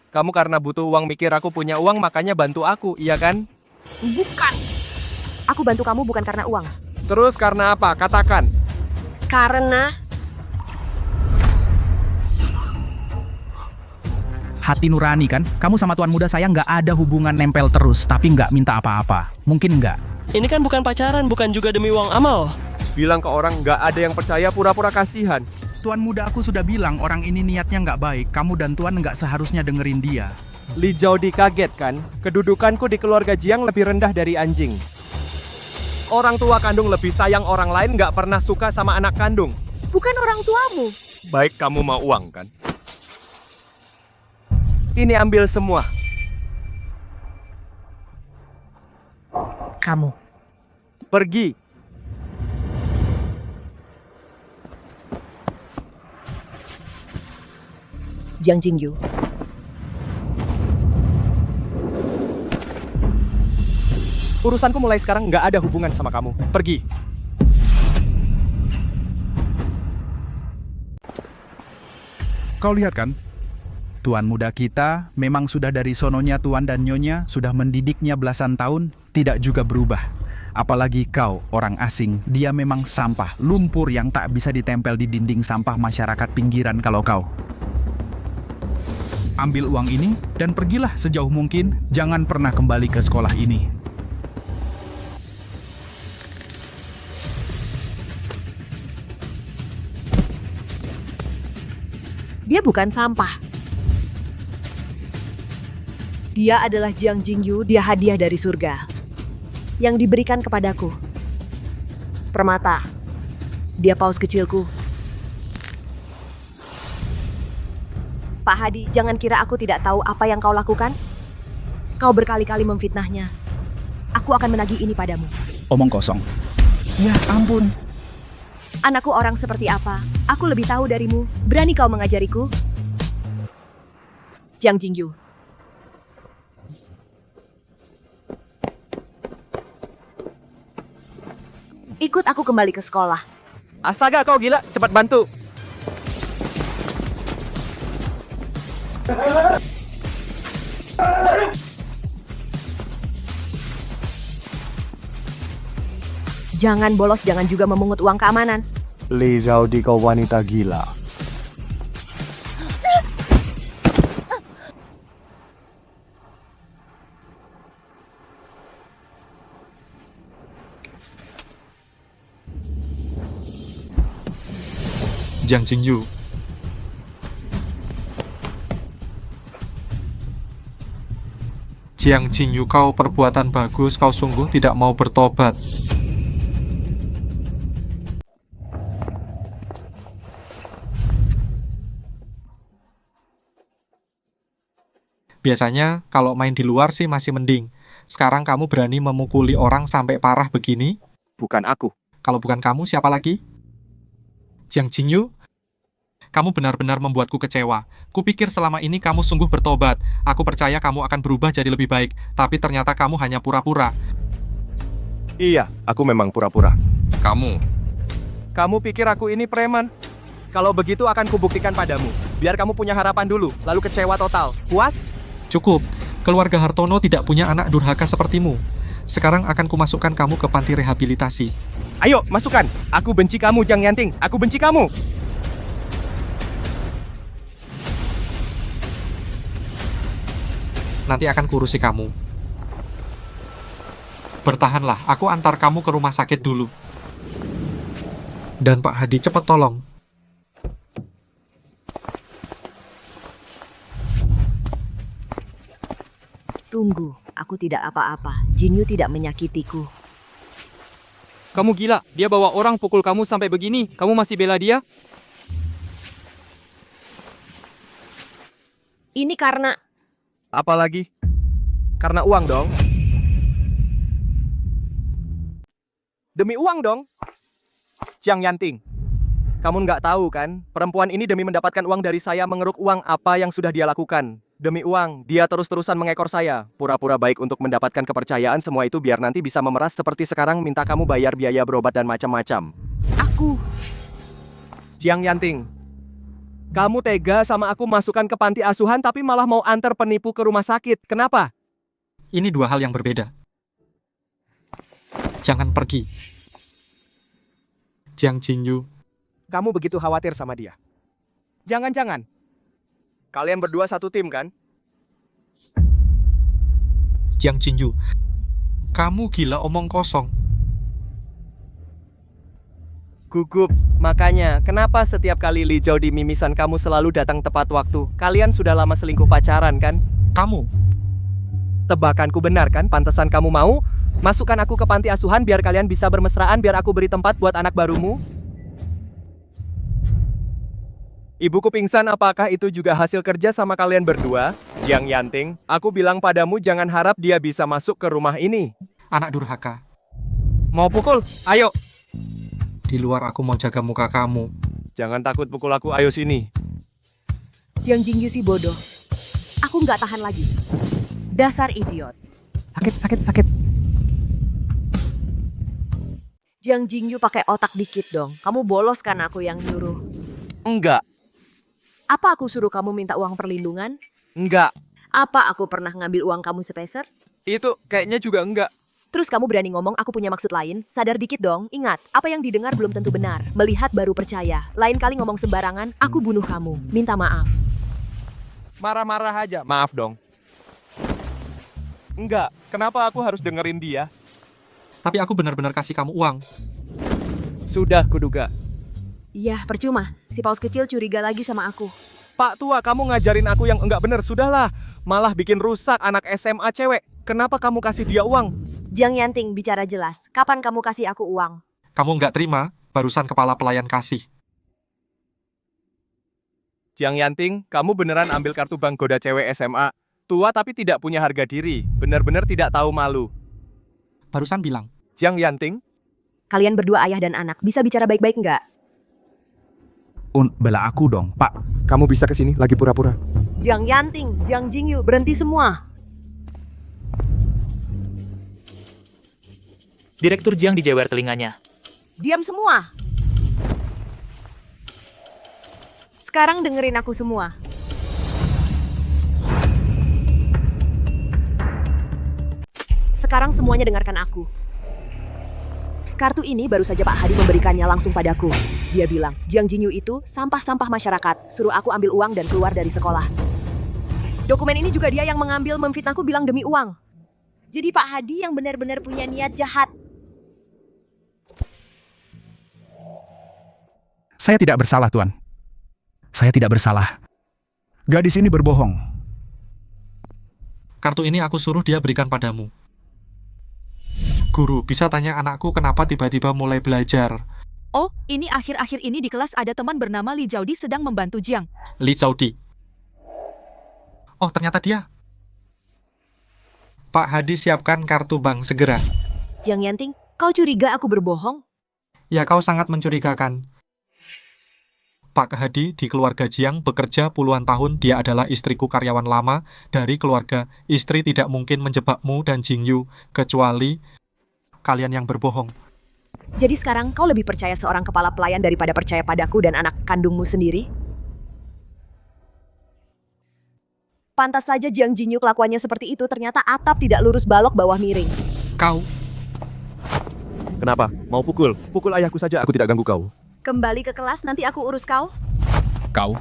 kamu karena butuh uang mikir aku punya uang makanya bantu aku, iya kan? Bukan. Aku bantu kamu bukan karena uang. Terus karena apa? Katakan. Karena Hati nurani kan? Kamu sama tuan muda saya nggak ada hubungan nempel terus, tapi nggak minta apa-apa. Mungkin nggak? Ini kan bukan pacaran, bukan juga demi uang amal. Bilang ke orang nggak ada yang percaya pura-pura kasihan. Tuan muda aku sudah bilang orang ini niatnya nggak baik. Kamu dan tuan nggak seharusnya dengerin dia. Li Zaudi kaget kan? Kedudukanku di keluarga Jiang lebih rendah dari anjing. Orang tua kandung lebih sayang orang lain nggak pernah suka sama anak kandung. bukan orang tuamu. Baik kamu mau uang kan? Ini ambil semua. Kamu. Pergi. Jiang Jingyu. Urusanku mulai sekarang nggak ada hubungan sama kamu. Pergi. Kau lihat kan? Tuan muda kita memang sudah dari sononya tuan dan nyonya sudah mendidiknya belasan tahun, tidak juga berubah. Apalagi kau, orang asing, dia memang sampah, lumpur yang tak bisa ditempel di dinding sampah masyarakat pinggiran kalau kau. Ambil uang ini dan pergilah sejauh mungkin, jangan pernah kembali ke sekolah ini. Dia bukan sampah. Dia adalah Jiang Jingyu, dia hadiah dari surga yang diberikan kepadaku. Permata, dia paus kecilku. Pak Hadi, jangan kira aku tidak tahu apa yang kau lakukan. Kau berkali-kali memfitnahnya. Aku akan menagih ini padamu. Omong kosong. Ya ampun. Anakku orang seperti apa? Aku lebih tahu darimu. Berani kau mengajariku? Jiang Jingyu. Ikut aku kembali ke sekolah. Astaga, kau gila. Cepat bantu. Jangan bolos, jangan juga memungut uang keamanan. Li Zaudi, kau wanita gila. Jiang Jingyu. Jiang Jingyu, kau perbuatan bagus, kau sungguh tidak mau bertobat. Biasanya kalau main di luar sih masih mending. Sekarang kamu berani memukuli orang sampai parah begini? Bukan aku. Kalau bukan kamu, siapa lagi? Jiang Jingyu, kamu benar-benar membuatku kecewa. Kupikir selama ini kamu sungguh bertobat. Aku percaya kamu akan berubah jadi lebih baik. Tapi ternyata kamu hanya pura-pura. Iya, aku memang pura-pura. Kamu pikir aku ini preman? Kalau begitu akan kubuktikan padamu. Biar kamu punya harapan dulu, lalu kecewa total. Puas? Cukup. Keluarga Hartono tidak punya anak durhaka sepertimu. Sekarang akan kumasukkan kamu ke panti rehabilitasi. Ayo, masukkan. Aku benci kamu, Jiang Yanting. Aku benci kamu. Nanti akan kurusi kamu. Bertahanlah, aku antar kamu ke rumah sakit dulu. Dan Pak Hadi, cepat tolong. Tunggu, aku tidak apa-apa. Jinyu tidak menyakitiku. Kamu gila, dia bawa orang pukul kamu sampai begini. Kamu masih bela dia? Ini karena... Apalagi? Karena uang dong. Demi uang dong. Jiang Yanting, kamu nggak tahu kan? Perempuan ini demi mendapatkan uang dari saya mengeruk uang apa yang sudah dia lakukan. Demi uang, dia terus-terusan mengekor saya. Pura-pura baik untuk mendapatkan kepercayaan semua itu biar nanti bisa memeras seperti sekarang minta kamu bayar biaya berobat dan macam-macam. Aku... Jiang Yanting, kamu tega sama aku masukkan ke panti asuhan tapi malah mau antar penipu ke rumah sakit. Kenapa? Ini dua hal yang berbeda. Jangan pergi. Jiang Jingyu. Kamu begitu khawatir sama dia. Jangan-jangan. Kalian berdua satu tim kan? Jiang Jingyu, kamu gila omong kosong. Gugup, makanya kenapa setiap kali Li Zhao di mimisan kamu selalu datang tepat waktu? Kalian sudah lama selingkuh pacaran kan? Kamu? Tebakanku benar kan? Pantesan kamu mau? Masukkan aku ke panti asuhan biar kalian bisa bermesraan biar aku beri tempat buat anak barumu? Ibuku pingsan, apakah itu juga hasil kerja sama kalian berdua? Jiang Yanting, aku bilang padamu jangan harap dia bisa masuk ke rumah ini. Anak durhaka. Mau pukul? Ayo! Di luar aku mau jaga muka kamu. Jangan takut pukul aku, ayo sini. Jiang Jingyu si bodoh. Aku nggak tahan lagi. Dasar idiot. Sakit. Jiang Jingyu pakai otak dikit dong. Kamu bolos kan aku yang nyuruh. Enggak. Apa aku suruh kamu minta uang perlindungan? Enggak. Apa aku pernah ngambil uang kamu sepeser? Itu kayaknya juga enggak. Terus kamu berani ngomong aku punya maksud lain? Sadar dikit dong. Ingat, apa yang didengar belum tentu benar. Melihat baru percaya. Lain kali ngomong sembarangan, aku bunuh kamu. Minta maaf. Marah-marah aja. Maaf dong. Enggak. Kenapa aku harus dengerin dia? Tapi aku benar-benar kasih kamu uang. Sudah kuduga. Iya, percuma. Si paus kecil curiga lagi sama aku. Pak tua, kamu ngajarin aku yang enggak benar. Sudahlah. Malah bikin rusak anak SMA cewek. Kenapa kamu kasih dia uang? Jiang Yanting, bicara jelas. Kapan kamu kasih aku uang? Kamu nggak terima, barusan kepala pelayan kasih. Jiang Yanting, kamu beneran ambil kartu bank goda cewek SMA? Tua tapi tidak punya harga diri. Benar-benar tidak tahu malu. Barusan bilang. Jiang Yanting? Kalian berdua ayah dan anak. Bisa bicara baik-baik nggak? Bela aku dong, Pak. Kamu bisa kesini lagi pura-pura. Jiang Yanting, Jiang Jingyu, berhenti semua. Direktur Jiang dijewer telinganya. Diam semua. Sekarang dengerin aku semua. Sekarang semuanya dengarkan aku. Kartu ini baru saja Pak Hadi memberikannya langsung padaku. Dia bilang, Jiang Jingyu itu sampah-sampah masyarakat. Suruh aku ambil uang dan keluar dari sekolah. Dokumen ini juga dia yang mengambil, memfitnahku bilang demi uang. Jadi Pak Hadi yang benar-benar punya niat jahat. Saya tidak bersalah, Tuan. Saya tidak bersalah. Gadis ini berbohong. Kartu ini aku suruh dia berikan padamu. Guru, bisa tanya anakku kenapa tiba-tiba mulai belajar? Oh, ini akhir-akhir ini di kelas ada teman bernama Li Zhaodi sedang membantu Jiang. Li Zhaodi. Oh, ternyata dia. Pak Hadi siapkan kartu bank segera. Jiang Yanting, kau curiga aku berbohong? Ya, kau sangat mencurigakan. Pak Hadi di keluarga Jiang bekerja puluhan tahun. Dia adalah istriku karyawan lama dari keluarga. Istri tidak mungkin menjebakmu dan Jingyu, kecuali kalian yang berbohong. Jadi sekarang kau lebih percaya seorang kepala pelayan daripada percaya padaku dan anak kandungmu sendiri? Pantas saja Jiang Jingyu kelakuannya seperti itu, ternyata atap tidak lurus balok bawah miring. Kau. Kenapa? Mau pukul? Pukul ayahku saja, aku tidak ganggu kau. Kembali ke kelas, nanti aku urus kau. Kau?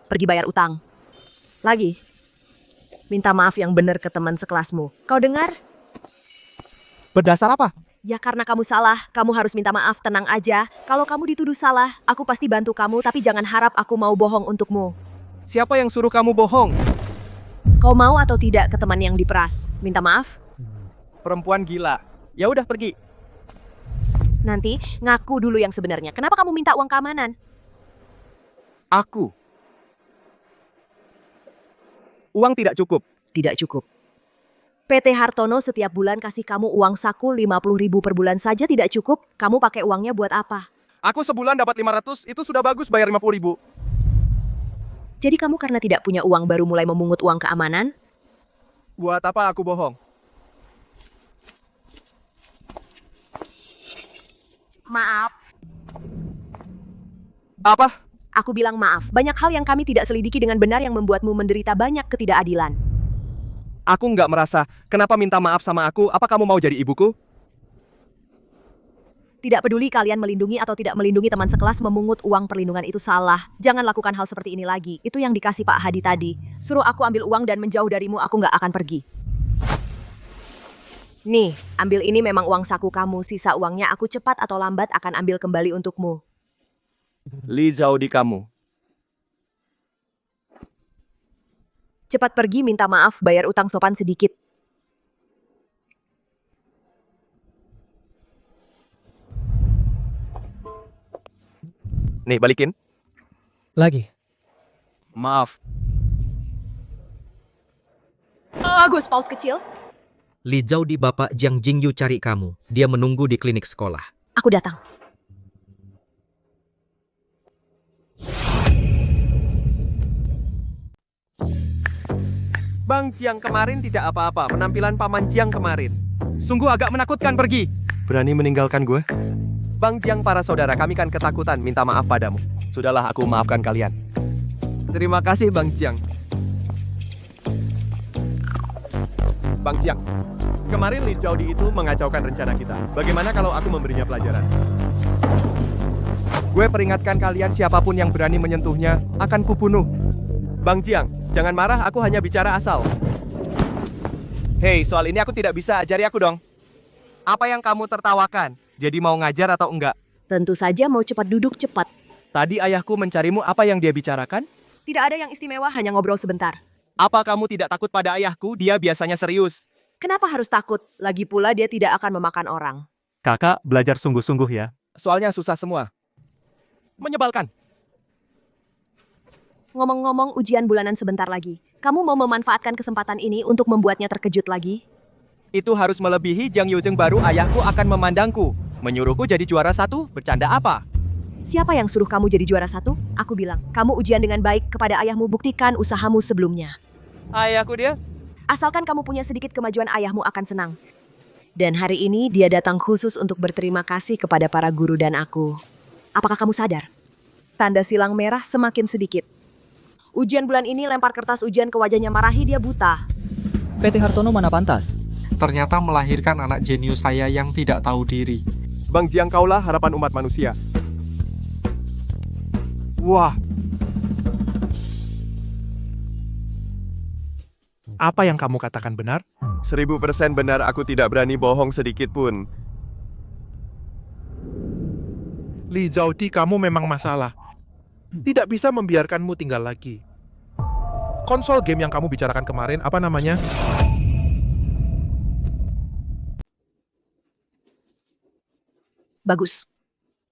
Pergi bayar utang. Lagi. Minta maaf yang benar ke teman sekelasmu. Kau dengar? Berdasar apa? Ya karena kamu salah, kamu harus minta maaf, tenang aja. Kalau kamu dituduh salah, aku pasti bantu kamu, tapi jangan harap aku mau bohong untukmu. Siapa yang suruh kamu bohong? Kau mau atau tidak ke teman yang diperas? Minta maaf? Perempuan gila. Ya udah pergi. Nanti ngaku dulu yang sebenarnya. Kenapa kamu minta uang keamanan? Aku. Uang tidak cukup. Tidak cukup. PT Hartono setiap bulan kasih kamu uang saku 50.000 per bulan saja tidak cukup. Kamu pakai uangnya buat apa? Aku sebulan dapat 500, itu sudah bagus bayar 50.000. Jadi kamu karena tidak punya uang baru mulai memungut uang keamanan? Buat apa aku bohong? Maaf. Apa? Aku bilang maaf. Banyak hal yang kami tidak selidiki dengan benar yang membuatmu menderita banyak ketidakadilan. Aku nggak merasa. Kenapa minta maaf sama aku? Apa kamu mau jadi ibuku? Tidak peduli kalian melindungi atau tidak melindungi teman sekelas, memungut uang perlindungan itu salah. Jangan lakukan hal seperti ini lagi. Itu yang dikasih Pak Hadi tadi. Suruh aku ambil uang dan menjauh darimu, aku nggak akan pergi. Nih, ambil ini, memang uang saku kamu. Sisa uangnya aku cepat atau lambat akan ambil kembali untukmu. Li Zaudi kamu. Cepat pergi, minta maaf, bayar utang sopan sedikit. Nih, balikin. Lagi. Maaf. Bagus, paus kecil. Li Zaudi Bapak Jiang Jingyu cari kamu. Dia menunggu di klinik sekolah. Aku datang. Bang Jiang kemarin tidak apa-apa. Penampilan Paman Jiang kemarin sungguh agak menakutkan. Pergi. Berani meninggalkan gue? Bang Jiang, para saudara kami kan ketakutan. Minta maaf padamu. Sudahlah, aku maafkan kalian. Terima kasih Bang Jiang. Bang Jiang, kemarin Li Zaudi itu mengacaukan rencana kita. Bagaimana kalau aku memberinya pelajaran? Gue peringatkan kalian, siapapun yang berani menyentuhnya akan kubunuh. Bang Jiang, jangan marah, aku hanya bicara asal. Hei, soal ini aku tidak bisa, ajari aku dong. Apa yang kamu tertawakan? Jadi mau ngajar atau enggak? Tentu saja mau cepat duduk, cepat. Tadi ayahku mencarimu, apa yang dia bicarakan? Tidak ada yang istimewa, hanya ngobrol sebentar. Apa kamu tidak takut pada ayahku? Dia biasanya serius. Kenapa harus takut? Lagi pula dia tidak akan memakan orang. Kakak, belajar sungguh-sungguh ya. Soalnya susah semua. Menyebalkan. Ngomong-ngomong, ujian bulanan sebentar lagi. Kamu mau memanfaatkan kesempatan ini untuk membuatnya terkejut lagi? Itu harus melebihi. Jiang Yuzheng baru ayahku akan memandangku. Menyuruhku jadi juara 1? Bercanda apa? Siapa yang suruh kamu jadi juara 1? Aku bilang, kamu ujian dengan baik kepada ayahmu, buktikan usahamu sebelumnya. Ayahku dia? Asalkan kamu punya sedikit kemajuan, ayahmu akan senang. Dan hari ini dia datang khusus untuk berterima kasih kepada para guru dan aku. Apakah kamu sadar? Tanda silang merah semakin sedikit. Ujian bulan ini lempar kertas ujian ke wajahnya, marahi, dia buta. PT Hartono mana pantas? Ternyata melahirkan anak jenius saya yang tidak tahu diri. Bang Jiang, kaulah harapan umat manusia. Wah. Apa yang kamu katakan benar? 1000% benar, aku tidak berani bohong sedikit pun. Li Zaudi, kamu memang masalah. Tidak bisa membiarkanmu tinggal lagi. Konsol game yang kamu bicarakan kemarin, apa namanya? Bagus.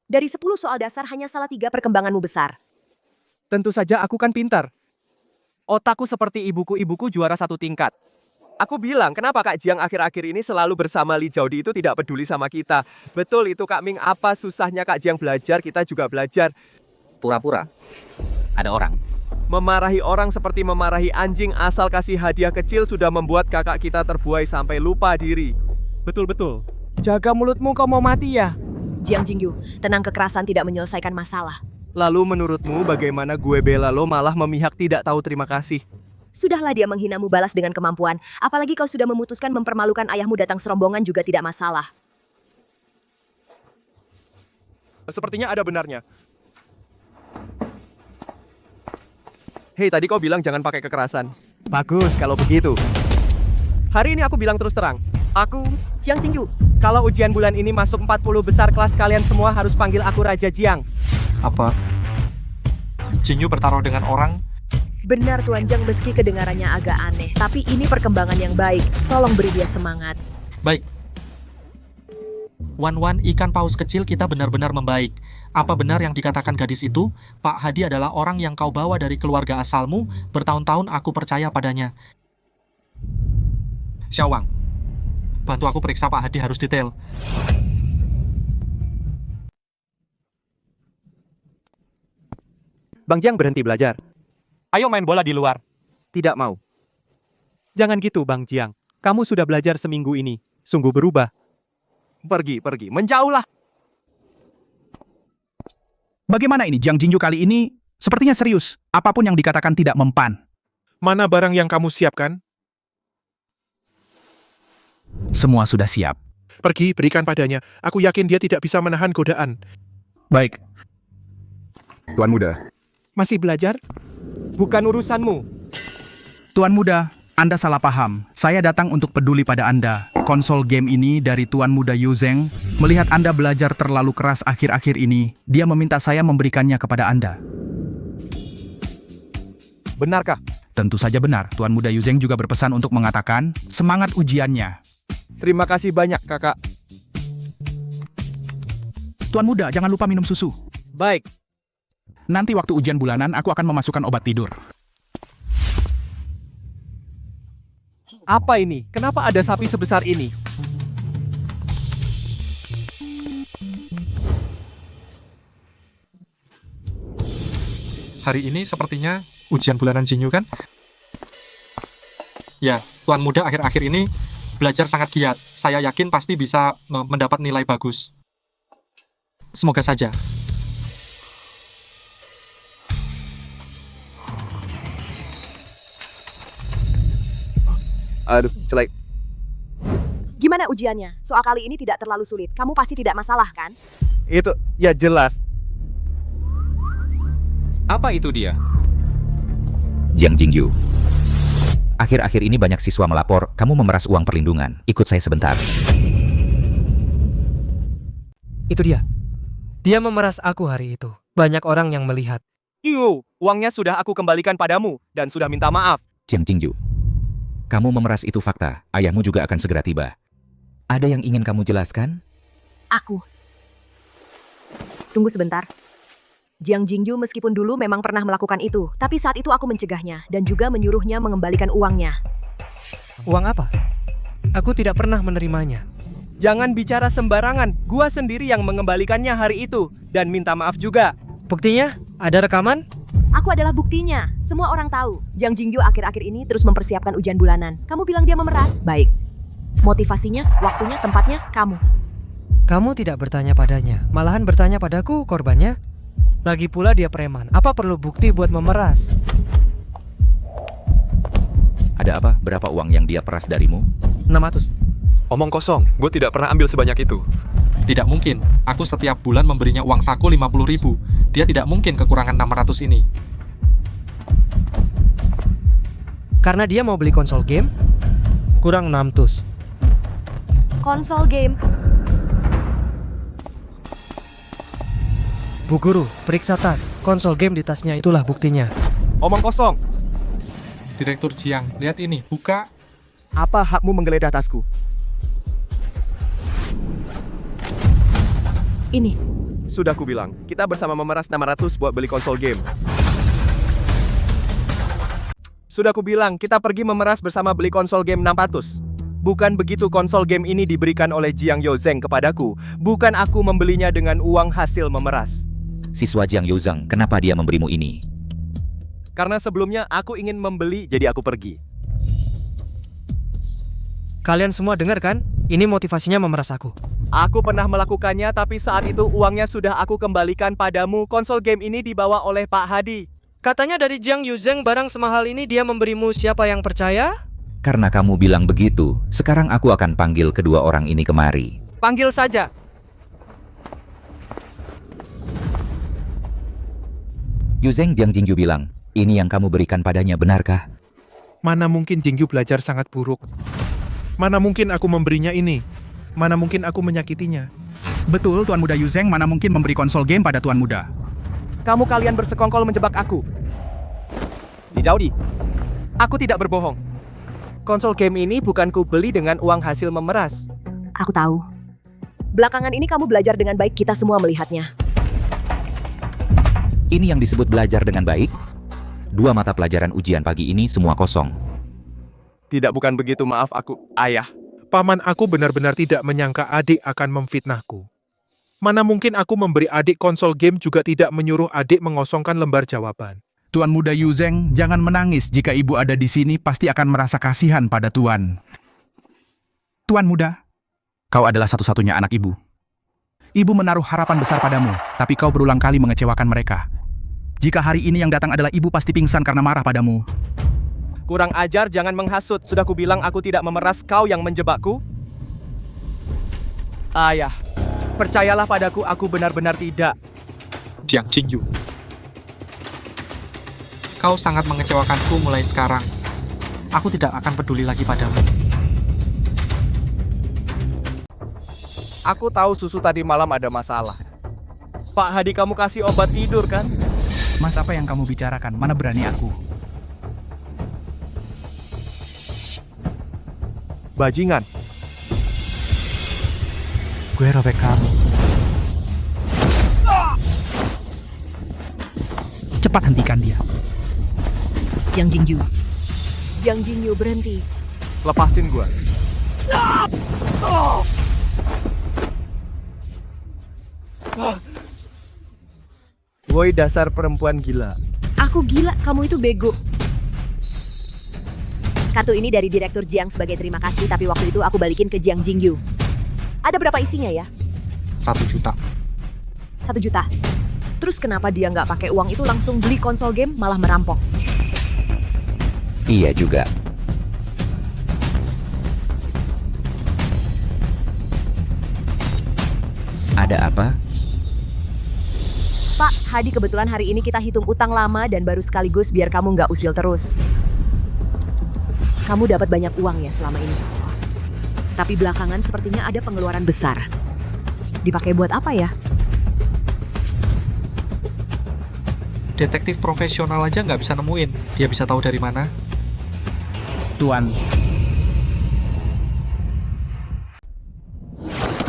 Dari 10 soal dasar hanya salah 3 perkembanganmu besar. Tentu saja aku kan pintar. Otakku seperti ibuku juara 1 tingkat. Aku bilang, kenapa Kak Jiang akhir-akhir ini selalu bersama Li Zaudi itu tidak peduli sama kita. Betul itu Kak Ming, apa susahnya Kak Jiang belajar, kita juga belajar. Pura-pura. Ada orang. Memarahi orang seperti memarahi anjing, asal kasih hadiah kecil sudah membuat kakak kita terbuai sampai lupa diri. Betul-betul. Jaga mulutmu, kau mau mati ya? Jiang Jingyu, tenang, kekerasan tidak menyelesaikan masalah. Lalu menurutmu bagaimana gue bela lo malah memihak tidak tahu terima kasih? Sudahlah, dia menghinamu, balas dengan kemampuan. Apalagi kau sudah memutuskan mempermalukan ayahmu, datang serombongan juga tidak masalah. Sepertinya ada benarnya. Hei, tadi kau bilang jangan pakai kekerasan. Bagus kalau begitu. Hari ini aku bilang terus terang. Aku, Jiang Jingyu. Kalau ujian bulan ini masuk 40 besar kelas, kalian semua harus panggil aku Raja Jiang. Apa? Jingyu bertaruh dengan orang? Benar Tuan Jiang, meski kedengarannya agak aneh, tapi ini perkembangan yang baik. Tolong beri dia semangat. Baik. Wan, ikan paus kecil kita benar-benar membaik. Apa benar yang dikatakan gadis itu? Pak Hadi adalah orang yang kau bawa dari keluarga asalmu. Bertahun-tahun aku percaya padanya. Xiaowang, bantu aku periksa Pak Hadi harus detail. Bang Jiang berhenti belajar. Ayo main bola di luar. Tidak mau. Jangan gitu, Bang Jiang. Kamu sudah belajar seminggu ini. Sungguh berubah. Pergi. Menjauhlah. Bagaimana ini Jiang Jingyu kali ini? Sepertinya serius. Apapun yang dikatakan tidak mempan. Mana barang yang kamu siapkan? Semua sudah siap. Pergi, berikan padanya. Aku yakin dia tidak bisa menahan godaan. Baik. Tuan Muda. Masih belajar? Bukan urusanmu. Tuan Muda, Anda salah paham. Saya datang untuk peduli pada Anda. Konsol game ini dari Tuan Muda Yu Zheng. Melihat Anda belajar terlalu keras akhir-akhir ini, dia meminta saya memberikannya kepada Anda. Benarkah? Tentu saja benar. Tuan Muda Yu Zheng juga berpesan untuk mengatakan, semangat ujiannya. Terima kasih banyak, kakak. Tuan Muda, jangan lupa minum susu. Baik. Nanti waktu ujian bulanan, aku akan memasukkan obat tidur. Apa ini? Kenapa ada sapi sebesar ini? Hari ini sepertinya ujian bulanan Jingyu kan? Ya, Tuan Muda akhir-akhir ini belajar sangat giat. Saya yakin pasti bisa mendapat nilai bagus. Semoga saja. Aduh, jelek. Gimana ujiannya? Soal kali ini tidak terlalu sulit. Kamu pasti tidak masalah, kan? Itu, ya jelas. Apa itu dia? Jiang Jingyu. Akhir-akhir ini banyak siswa melapor, kamu memeras uang perlindungan. Ikut saya sebentar. Itu dia. Dia memeras aku hari itu. Banyak orang yang melihat. Uangnya sudah aku kembalikan padamu dan sudah minta maaf. Jiang Jingyu. Kamu memeras itu fakta. Ayahmu juga akan segera tiba. Ada yang ingin kamu jelaskan? Aku. Tunggu sebentar. Jiang Jingyu meskipun dulu memang pernah melakukan itu, tapi saat itu aku mencegahnya dan juga menyuruhnya mengembalikan uangnya. Uang apa? Aku tidak pernah menerimanya. Jangan bicara sembarangan. Gua sendiri yang mengembalikannya hari itu dan minta maaf juga. Buktinya? Ada rekaman? Aku adalah buktinya. Semua orang tahu. Jiang Jingyu akhir-akhir ini terus mempersiapkan ujian bulanan. Kamu bilang dia memeras. Baik. Motivasinya, waktunya, tempatnya, kamu. Kamu tidak bertanya padanya. Malahan bertanya padaku, korbannya. Lagi pula dia preman. Apa perlu bukti buat memeras? Ada apa? Berapa uang yang dia peras darimu? 600. Omong kosong, gue tidak pernah ambil sebanyak itu. Tidak mungkin. Aku setiap bulan memberinya uang saku 50.000. Dia tidak mungkin kekurangan 600 ini. Karena dia mau beli konsol game? Kurang 600. Konsol game. Bu Guru, periksa tas. Konsol game di tasnya itulah buktinya. Omong kosong. Direktur Jiang, lihat ini. Buka. Apa hakmu menggeledah tasku? Ini. Sudah ku bilang, kita bersama memeras 600 buat beli konsol game. Sudah ku bilang, kita pergi memeras bersama beli konsol game 600. Bukan begitu konsol game ini diberikan oleh Jiang Yu Zheng kepadaku. Bukan aku membelinya dengan uang hasil memeras. Siswa Jiang Yu Zheng, kenapa dia memberimu ini? Karena sebelumnya aku ingin membeli, jadi aku pergi. Kalian semua dengar kan? Ini motivasinya memeras aku. Aku pernah melakukannya, tapi saat itu uangnya sudah aku kembalikan padamu. Konsol game ini dibawa oleh Pak Hadi. Katanya dari Jiang Yu Zheng barang semahal ini dia memberimu, siapa yang percaya? Karena kamu bilang begitu, sekarang aku akan panggil kedua orang ini kemari. Panggil saja. Yu Zheng, Jiang Jingyu bilang, ini yang kamu berikan padanya, benarkah? Mana mungkin Jingyu belajar sangat buruk. Mana mungkin aku memberinya ini. Mana mungkin aku menyakitinya. Betul, Tuan Muda Yuzeng, mana mungkin memberi konsol game pada Tuan Muda. Kamu kalian bersekongkol menjebak aku. Li Zhaodi, aku tidak berbohong. Konsol game ini bukan ku beli dengan uang hasil memeras. Aku tahu. Belakangan ini kamu belajar dengan baik, kita semua melihatnya. Ini yang disebut belajar dengan baik? 2 mata pelajaran ujian pagi ini semua kosong. Tidak, bukan begitu, maaf aku, ayah. Paman aku benar-benar tidak menyangka adik akan memfitnahku. Mana mungkin aku memberi adik konsol game juga tidak menyuruh adik mengosongkan lembar jawaban. Tuan Muda Yuzeng, jangan menangis. Jika ibu ada di sini, pasti akan merasa kasihan pada Tuan. Tuan Muda, kau adalah satu-satunya anak ibu. Ibu menaruh harapan besar padamu, tapi kau berulang kali mengecewakan mereka. Jika hari ini yang datang adalah ibu, pasti pingsan karena marah padamu. Kurang ajar, jangan menghasut. Sudah kubilang aku tidak memeras, kau yang menjebakku. Ayah, percayalah padaku, aku benar-benar tidak. Jiang Jingyu, kau sangat mengecewakanku mulai sekarang. Aku tidak akan peduli lagi padamu. Aku tahu susu tadi malam ada masalah. Pak Hadi, kamu kasih obat tidur kan? Mas, apa yang kamu bicarakan? Mana berani aku? Bajingan. Gue robek kamu. Cepat hentikan dia. Jiang Jingyu. Jiang Jingyu, berhenti. Lepasin gua. Woi, dasar perempuan gila. Aku gila, kamu itu bego. Kartu ini dari Direktur Jiang sebagai terima kasih, tapi waktu itu aku balikin ke Jiang Jingyu. Ada berapa isinya ya? 1 juta. 1 juta. Terus kenapa dia nggak pakai uang itu langsung beli konsol game, malah merampok? Iya juga. Ada apa? Pak, Hadi, kebetulan hari ini kita hitung utang lama dan baru sekaligus biar kamu nggak usil terus. Kamu dapat banyak uang ya selama ini. Tapi belakangan sepertinya ada pengeluaran besar. Dipakai buat apa ya? Detektif profesional aja nggak bisa nemuin. Dia bisa tahu dari mana? Tuan.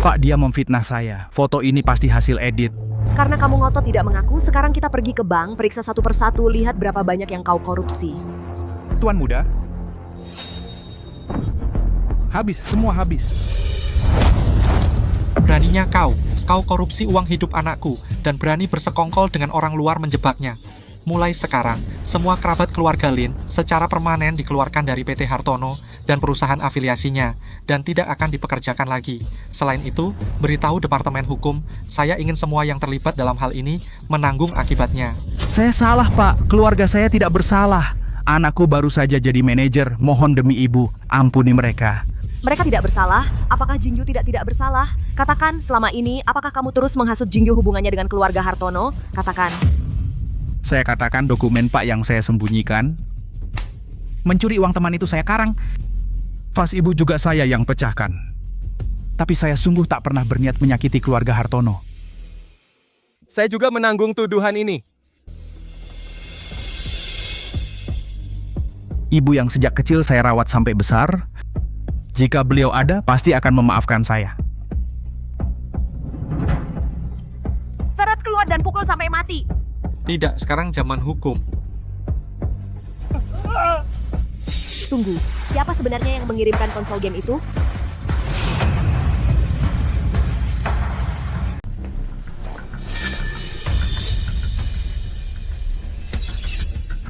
Pak, dia memfitnah saya. Foto ini pasti hasil edit. Karena kamu ngotot tidak mengaku, sekarang kita pergi ke bank, periksa satu persatu, lihat berapa banyak yang kau korupsi. Tuan Muda. Habis, semua habis. Beraninya kau korupsi uang hidup anakku dan berani bersekongkol dengan orang luar menjebaknya. Mulai sekarang, semua kerabat keluarga Lin secara permanen dikeluarkan dari PT Hartono dan perusahaan afiliasinya dan tidak akan dipekerjakan lagi. Selain itu, beritahu Departemen Hukum, saya ingin semua yang terlibat dalam hal ini menanggung akibatnya. Saya salah, Pak. Keluarga saya tidak bersalah. Anakku baru saja jadi manajer. Mohon demi ibu, ampuni mereka. Mereka tidak bersalah? Apakah Jingyu tidak bersalah? Katakan, selama ini, apakah kamu terus menghasut Jingyu hubungannya dengan keluarga Hartono? Katakan. Saya katakan dokumen Pak yang saya sembunyikan. Mencuri uang teman itu saya karang. Vas ibu juga saya yang pecahkan. Tapi saya sungguh tak pernah berniat menyakiti keluarga Hartono. Saya juga menanggung tuduhan ini. Ibu yang sejak kecil saya rawat sampai besar. Jika beliau ada, pasti akan memaafkan saya. Seret keluar dan pukul sampai mati. Tidak, sekarang zaman hukum. Tunggu, siapa sebenarnya yang mengirimkan konsol game itu?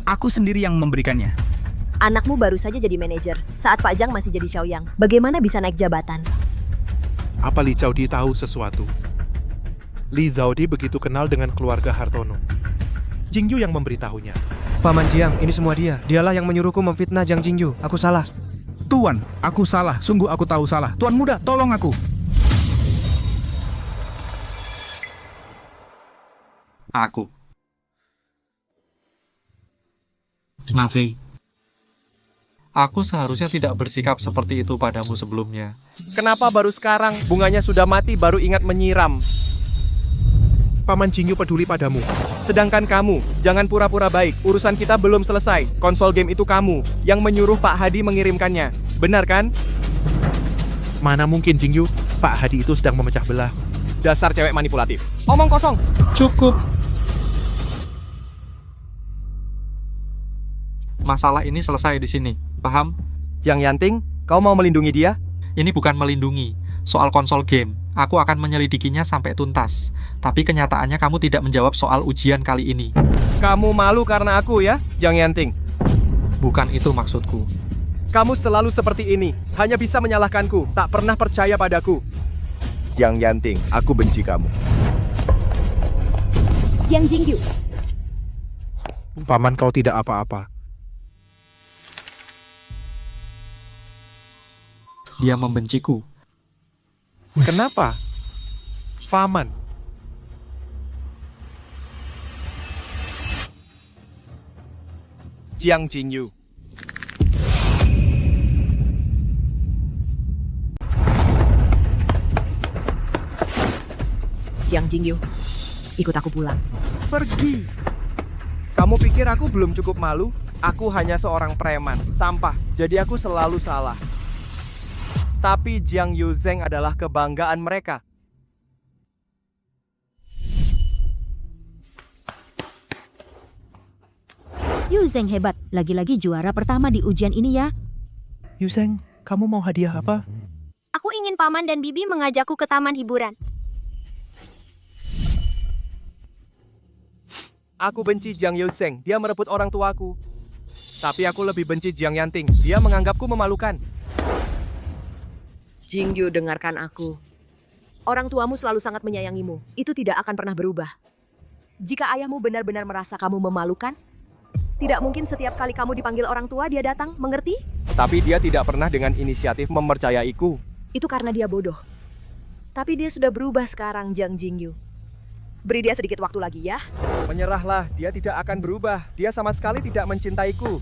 Aku sendiri yang memberikannya. Anakmu baru saja jadi manajer, saat Pak Jiang masih jadi Xiaoyang. Bagaimana bisa naik jabatan? Apa Li Zhaodi tahu sesuatu? Li Zhaodi begitu kenal dengan keluarga Hartono. Jingyu yang memberitahunya. Paman Jiang, ini semua dia. Dialah yang menyuruhku memfitnah Jiang Jingyu. Aku salah. Tuan, aku salah. Sungguh aku tahu salah. Tuan Muda, tolong aku. Aku. Maafin. Aku seharusnya tidak bersikap seperti itu padamu sebelumnya. Kenapa baru sekarang bunganya sudah mati baru ingat menyiram? Paman Jingyu peduli padamu. Sedangkan kamu, jangan pura-pura baik. Urusan kita belum selesai. Konsol game itu kamu yang menyuruh Pak Hadi mengirimkannya. Benar kan? Mana mungkin Jingyu, Pak Hadi itu sedang memecah belah. Dasar cewek manipulatif. Omong kosong. Cukup. Masalah ini selesai di sini. Paham? Jiang Yanting, kau mau melindungi dia? Ini bukan melindungi. Soal konsol game, aku akan menyelidikinya sampai tuntas. Tapi kenyataannya kamu tidak menjawab soal ujian kali ini. Kamu malu karena aku ya, Jiang Yanting? Bukan itu maksudku. Kamu selalu seperti ini, hanya bisa menyalahkanku, tak pernah percaya padaku. Jiang Yanting, aku benci kamu. Jiang Jingyu. Paman, kau tidak apa-apa. Dia membenciku. Kenapa? Paman. Jiang Jingyu. Jiang Jingyu, ikut aku pulang. Pergi. Kamu pikir aku belum cukup malu? Aku hanya seorang preman, sampah. Jadi aku selalu salah. Tapi Jiang Yuzheng adalah kebanggaan mereka. Yuzheng hebat, lagi-lagi juara pertama di ujian ini ya. Yuzheng, kamu mau hadiah apa? Aku ingin paman dan bibi mengajakku ke taman hiburan. Aku benci Jiang Yuzheng, dia merebut orang tuaku. Tapi aku lebih benci Jiang Yanting, dia menganggapku memalukan. Jingyu, dengarkan aku. Orang tuamu selalu sangat menyayangimu. Itu tidak akan pernah berubah. Jika ayahmu benar-benar merasa kamu memalukan, tidak mungkin setiap kali kamu dipanggil orang tua dia datang, mengerti? Tapi dia tidak pernah dengan inisiatif mempercayaiku. Itu karena dia bodoh. Tapi dia sudah berubah sekarang, Jiang Jingyu. Beri dia sedikit waktu lagi ya. Menyerahlah, dia tidak akan berubah. Dia sama sekali tidak mencintaiku.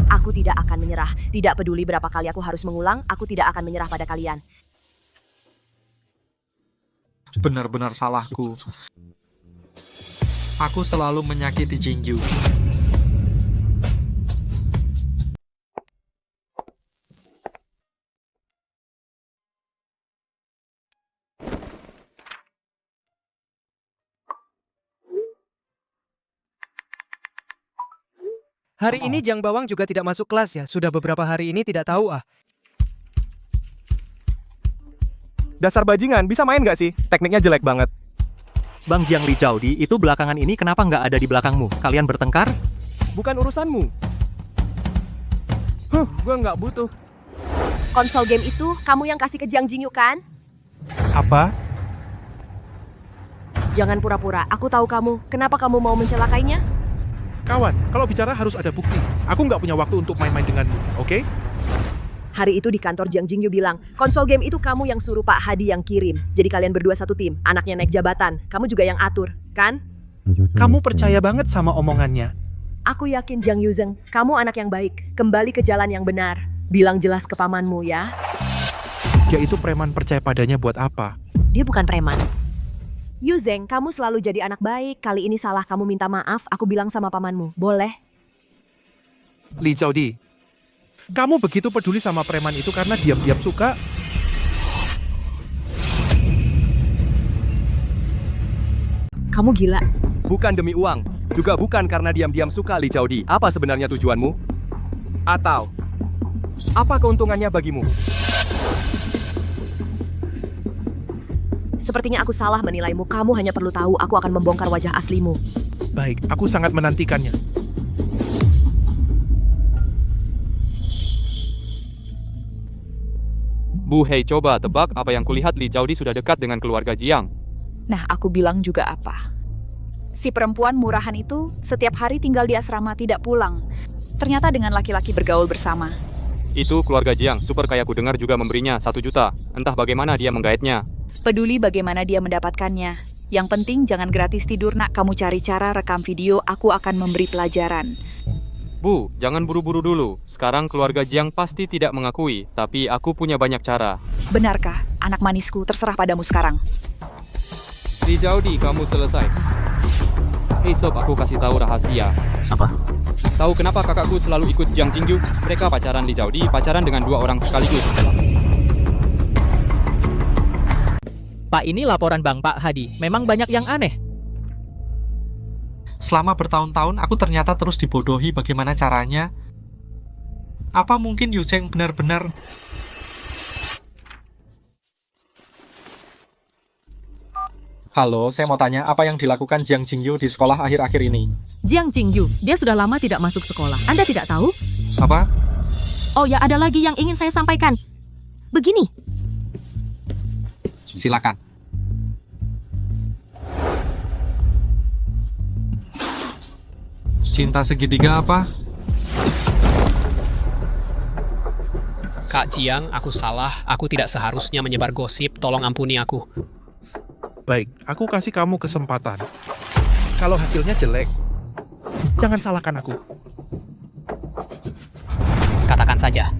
Aku tidak akan menyerah. Tidak peduli berapa kali aku harus mengulang, aku tidak akan menyerah pada kalian. Benar-benar salahku. Aku selalu menyakiti Jingyu. Hari ini Jiang Bawang juga tidak masuk kelas ya. Sudah beberapa hari ini tidak tahu ah. Dasar bajingan, bisa main nggak sih? Tekniknya jelek banget. Bang Jiang Li Zhaodi, itu belakangan ini kenapa nggak ada di belakangmu? Kalian bertengkar? Bukan urusanmu. Gue nggak butuh. Konsol game itu kamu yang kasih ke Jiang Jingyu kan? Apa? Jangan pura-pura, aku tahu kamu. Kenapa kamu mau mencelakainya? Kawan, kalau bicara harus ada bukti. Aku nggak punya waktu untuk main-main denganmu, oke? Hari itu di kantor Jiang Jingyu bilang, konsol game itu kamu yang suruh Pak Hadi yang kirim. Jadi kalian berdua satu tim, anaknya naik jabatan. Kamu juga yang atur, kan? Kamu percaya banget sama omongannya. Aku yakin Jiang Yuzheng, kamu anak yang baik. Kembali ke jalan yang benar. Bilang jelas ke pamanmu ya. Dia itu preman, percaya padanya buat apa? Dia bukan preman. Yuzheng, kamu selalu jadi anak baik. Kali ini salah, kamu minta maaf. Aku bilang sama pamanmu, boleh? Li Zhaodi, kamu begitu peduli sama preman itu karena diam-diam suka. Kamu gila. Bukan demi uang, juga bukan karena diam-diam suka, Li Zhaodi. Apa sebenarnya tujuanmu? Atau apa keuntungannya bagimu? Sepertinya aku salah menilaimu. Kamu hanya perlu tahu aku akan membongkar wajah aslimu. Baik, aku sangat menantikannya. Bu Hei, coba tebak apa yang kulihat Li Zhaodi sudah dekat dengan keluarga Jiang. Nah, aku bilang juga apa? Si perempuan murahan itu setiap hari tinggal di asrama tidak pulang. Ternyata dengan laki-laki bergaul bersama. Itu keluarga Jiang, super kaya ku dengar juga memberinya 1 juta. Entah bagaimana dia menggaetnya. Peduli bagaimana dia mendapatkannya. Yang penting jangan gratis tidur nak, kamu cari cara rekam video, aku akan memberi pelajaran. Bu, jangan buru-buru dulu. Sekarang keluarga Jiang pasti tidak mengakui, tapi aku punya banyak cara. Benarkah, anak manisku, terserah padamu sekarang. Li Zhaodi, kamu selesai. Hei sob, aku kasih tahu rahasia. Apa? Tahu kenapa kakakku selalu ikut Jiang Jingyu? Mereka pacaran Li Zhaodi, pacaran dengan 2 orang sekaligus. Pak, ini laporan Bang Pak Hadi. Memang banyak yang aneh. Selama bertahun-tahun aku ternyata terus dibodohi bagaimana caranya. Apa mungkin Yu Zheng benar-benar... Halo, saya mau tanya apa yang dilakukan Jiang Jingyu di sekolah akhir-akhir ini? Jiang Jingyu, dia sudah lama tidak masuk sekolah. Anda tidak tahu? Apa? Oh ya, ada lagi yang ingin saya sampaikan. Begini. Silakan. Cinta segitiga apa? Kak Jiang, aku salah. Aku tidak seharusnya menyebar gosip. Tolong ampuni aku. Baik, aku kasih kamu kesempatan. Kalau hasilnya jelek, jangan salahkan aku. Katakan saja.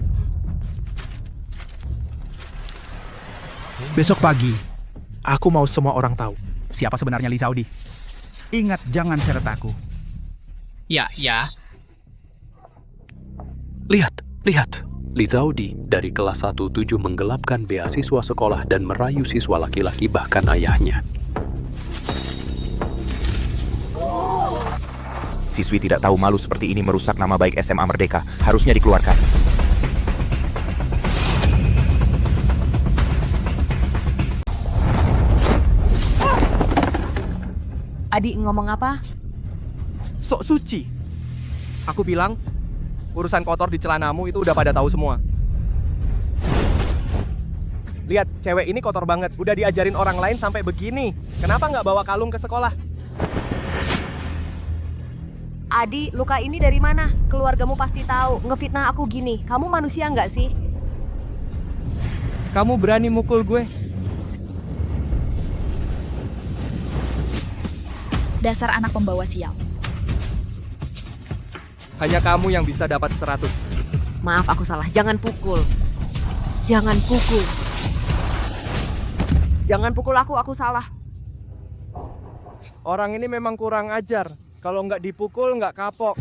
Besok pagi, aku mau semua orang tahu. Siapa sebenarnya Li Zhaodi? Ingat, jangan seret aku. Ya. Lihat. Li Zhaodi dari kelas 1-7 menggelapkan beasiswa sekolah dan merayu siswa laki-laki bahkan ayahnya. Siswi tidak tahu malu seperti ini merusak nama baik SMA Merdeka. Harusnya dikeluarkan. Adik ngomong apa? Sok suci. Aku bilang, urusan kotor di celanamu itu udah pada tahu semua. Lihat, cewek ini kotor banget. Udah diajarin orang lain sampai begini. Kenapa nggak bawa kalung ke sekolah? Adi, luka ini dari mana? Keluargamu pasti tahu. Ngefitnah aku gini. Kamu manusia nggak sih? Kamu berani mukul gue? Dasar anak pembawa sial. Hanya kamu yang bisa dapat 100. Maaf, aku salah. Jangan pukul. Jangan pukul. Jangan pukul aku salah. Orang ini memang kurang ajar. Kalau nggak dipukul, nggak kapok.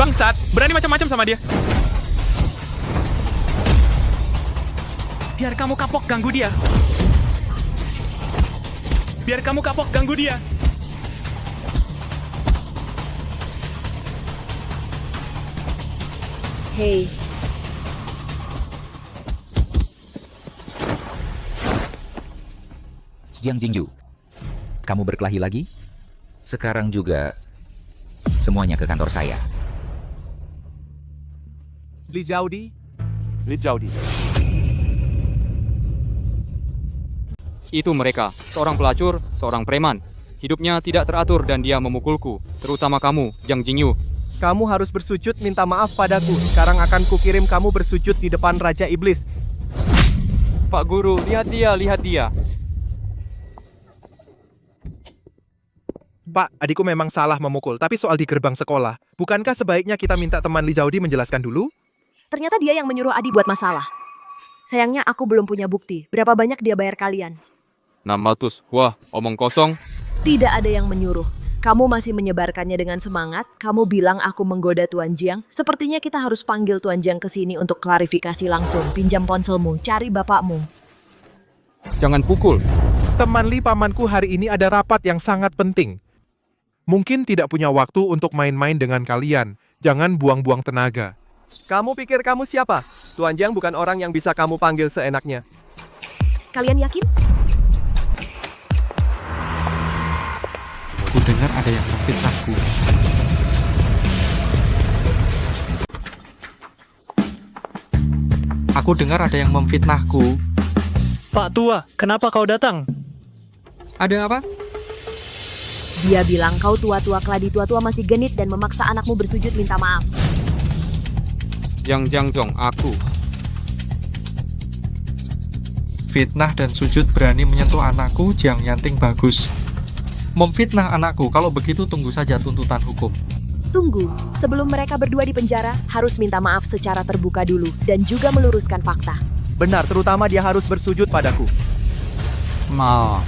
Bangsat, berani macam-macam sama dia. Biar kamu kapok ganggu dia. Biar kamu kapok ganggu dia. Hei. Jiang Jingyu, kamu berkelahi lagi? Sekarang juga semuanya ke kantor saya. Li Zhaodi. Itu mereka, seorang pelacur, seorang preman. Hidupnya tidak teratur dan dia memukulku, terutama kamu, Jiang Jingyu. Kamu harus bersujud minta maaf padaku. Sekarang akan kukirim kamu bersujud di depan Raja Iblis. Pak Guru, lihat dia. Pak, adikku memang salah memukul, tapi soal di gerbang sekolah, bukankah sebaiknya kita minta teman Li Zhaodi menjelaskan dulu? Ternyata dia yang menyuruh Adi buat masalah. Sayangnya aku belum punya bukti. Berapa banyak dia bayar kalian? 600. Wah, omong kosong. Tidak ada yang menyuruh. Kamu masih menyebarkannya dengan semangat. Kamu bilang aku menggoda Tuan Jiang. Sepertinya kita harus panggil Tuan Jiang ke sini untuk klarifikasi langsung. Pinjam ponselmu, cari bapakmu. Jangan pukul. Teman Li, pamanku hari ini ada rapat yang sangat penting. Mungkin tidak punya waktu untuk main-main dengan kalian. Jangan buang-buang tenaga. Kamu pikir kamu siapa? Tuan Jiang bukan orang yang bisa kamu panggil seenaknya. Kalian yakin? Aku dengar ada yang memfitnahku. Aku dengar ada yang memfitnahku. Pak Tua, kenapa kau datang? Ada apa? Dia bilang kau tua-tua keladi tua-tua masih genit dan memaksa anakmu bersujud minta maaf. Jiang Zhong, aku. Fitnah dan sujud berani menyentuh anakku, Jiang Yanting bagus. Memfitnah anakku, kalau begitu tunggu saja tuntutan hukum. Tunggu, sebelum mereka berdua di penjara, harus minta maaf secara terbuka dulu dan juga meluruskan fakta. Benar, terutama dia harus bersujud padaku. Ma.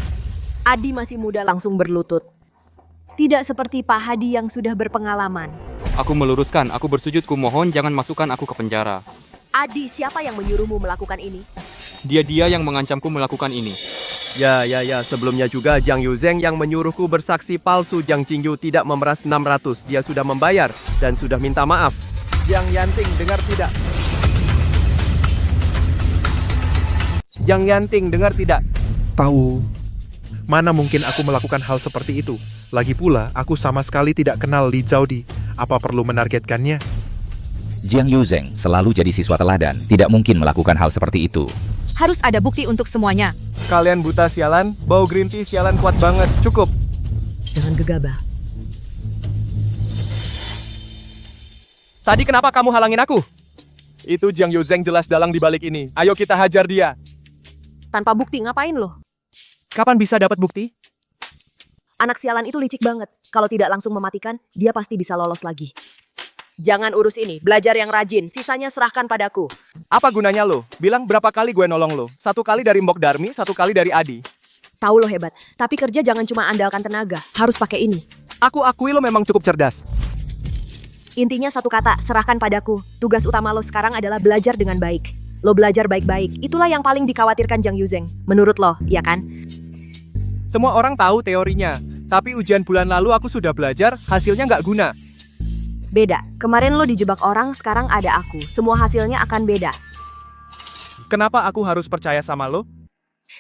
Adi masih muda langsung berlutut. Tidak seperti Pak Hadi yang sudah berpengalaman. Aku meluruskan, aku bersujud, kumohon jangan masukkan aku ke penjara. Adi, siapa yang menyuruhmu melakukan ini? Dia yang mengancamku melakukan ini. Ya, sebelumnya juga Jiang Yuzeng yang menyuruhku bersaksi palsu. Jiang Jingyu tidak memeras 600. Dia sudah membayar dan sudah minta maaf. Jiang Yanting, dengar tidak? Jiang Yanting, dengar tidak? Tahu. Mana mungkin aku melakukan hal seperti itu? Lagi pula, aku sama sekali tidak kenal Li Zaudi. Apa perlu menargetkannya? Jiang Yuzeng selalu jadi siswa teladan, tidak mungkin melakukan hal seperti itu. Harus ada bukti untuk semuanya. Kalian buta sialan, bau green tea sialan kuat banget. Cukup. Jangan gegabah. Tadi kenapa kamu halangin aku? Itu Jiang Yuzeng jelas dalang di balik ini. Ayo kita hajar dia. Tanpa bukti ngapain lo? Kapan bisa dapat bukti? Anak sialan itu licik banget. Kalau tidak langsung mematikan, dia pasti bisa lolos lagi. Jangan urus ini, belajar yang rajin, sisanya serahkan padaku. Apa gunanya lo? Bilang berapa kali gue nolong lo? 1 kali dari Mbok Darmi, 1 kali dari Adi. Tahu lo hebat, tapi kerja jangan cuma andalkan tenaga, harus pakai ini. Aku akui lo memang cukup cerdas. Intinya 1 kata, serahkan padaku. Tugas utama lo sekarang adalah belajar dengan baik. Lo belajar baik-baik, itulah yang paling dikhawatirkan Jiang Yuzeng. Menurut lo, iya kan? Semua orang tahu teorinya, tapi ujian bulan lalu aku sudah belajar, hasilnya nggak guna. Beda, kemarin lo dijebak orang, sekarang ada aku. Semua hasilnya akan beda. Kenapa aku harus percaya sama lo?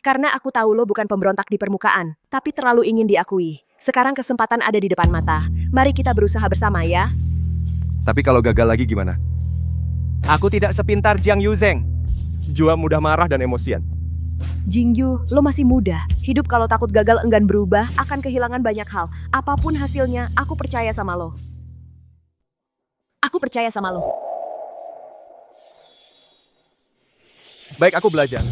Karena aku tahu lo bukan pemberontak di permukaan, tapi terlalu ingin diakui. Sekarang kesempatan ada di depan mata. Mari kita berusaha bersama ya. Tapi kalau gagal lagi gimana? Aku tidak sepintar Jiang Yuzeng. Jua mudah marah dan emosian. Jingyu, lo masih muda. Hidup kalau takut gagal enggan berubah, akan kehilangan banyak hal. Apapun hasilnya, aku percaya sama lo. Aku percaya sama lo. Baik, aku belajar.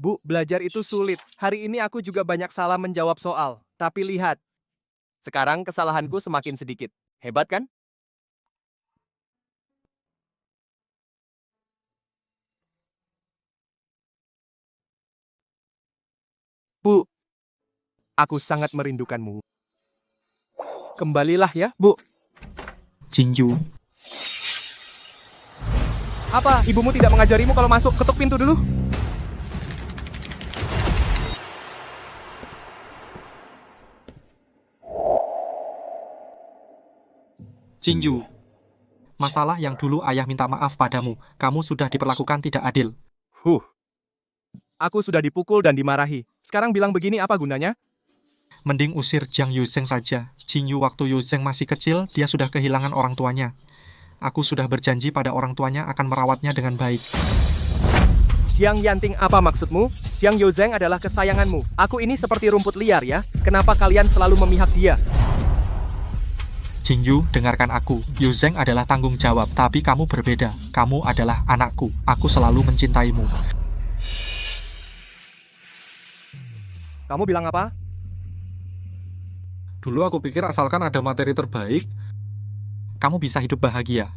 Bu, belajar itu sulit. Hari ini aku juga banyak salah menjawab soal. Tapi lihat, sekarang kesalahanku semakin sedikit. Hebat kan? Bu, aku sangat merindukanmu. Kembalilah ya, Bu. Jingyu. Apa, ibumu tidak mengajarimu kalau masuk? Ketuk pintu dulu. Jingyu, masalah yang dulu ayah minta maaf padamu. Kamu sudah diperlakukan tidak adil. Aku sudah dipukul dan dimarahi. Sekarang bilang begini apa gunanya? Mending usir Jiang Yuzeng saja. Jingyu waktu Yuzeng masih kecil, dia sudah kehilangan orang tuanya. Aku sudah berjanji pada orang tuanya akan merawatnya dengan baik. Jiang Yanting, apa maksudmu? Jiang Yuzeng adalah kesayanganmu. Aku ini seperti rumput liar ya. Kenapa kalian selalu memihak dia? Jingyu, dengarkan aku. Yuzeng adalah tanggung jawab, tapi kamu berbeda. Kamu adalah anakku. Aku selalu mencintaimu. Kamu bilang apa? Dulu aku pikir asalkan ada materi terbaik, kamu bisa hidup bahagia.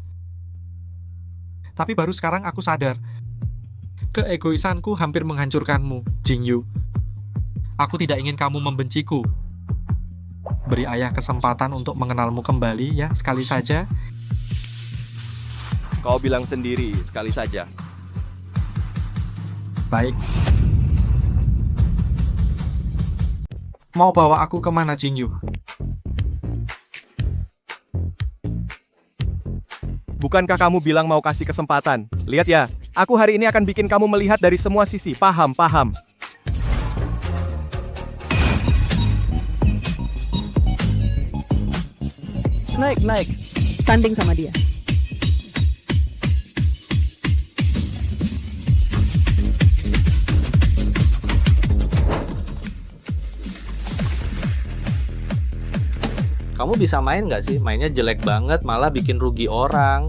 Tapi baru sekarang aku sadar, keegoisanku hampir menghancurkanmu, Jingyu. Aku tidak ingin kamu membenciku. Beri ayah kesempatan untuk mengenalmu kembali ya, sekali saja. Kau bilang sendiri, sekali saja. Baik. Mau bawa aku kemana, Jingyu? Bukankah kamu bilang mau kasih kesempatan? Lihat ya, aku hari ini akan bikin kamu melihat dari semua sisi. Paham, paham. Naik. Tanding sama dia. Kamu bisa main nggak sih? Mainnya jelek banget, malah bikin rugi orang.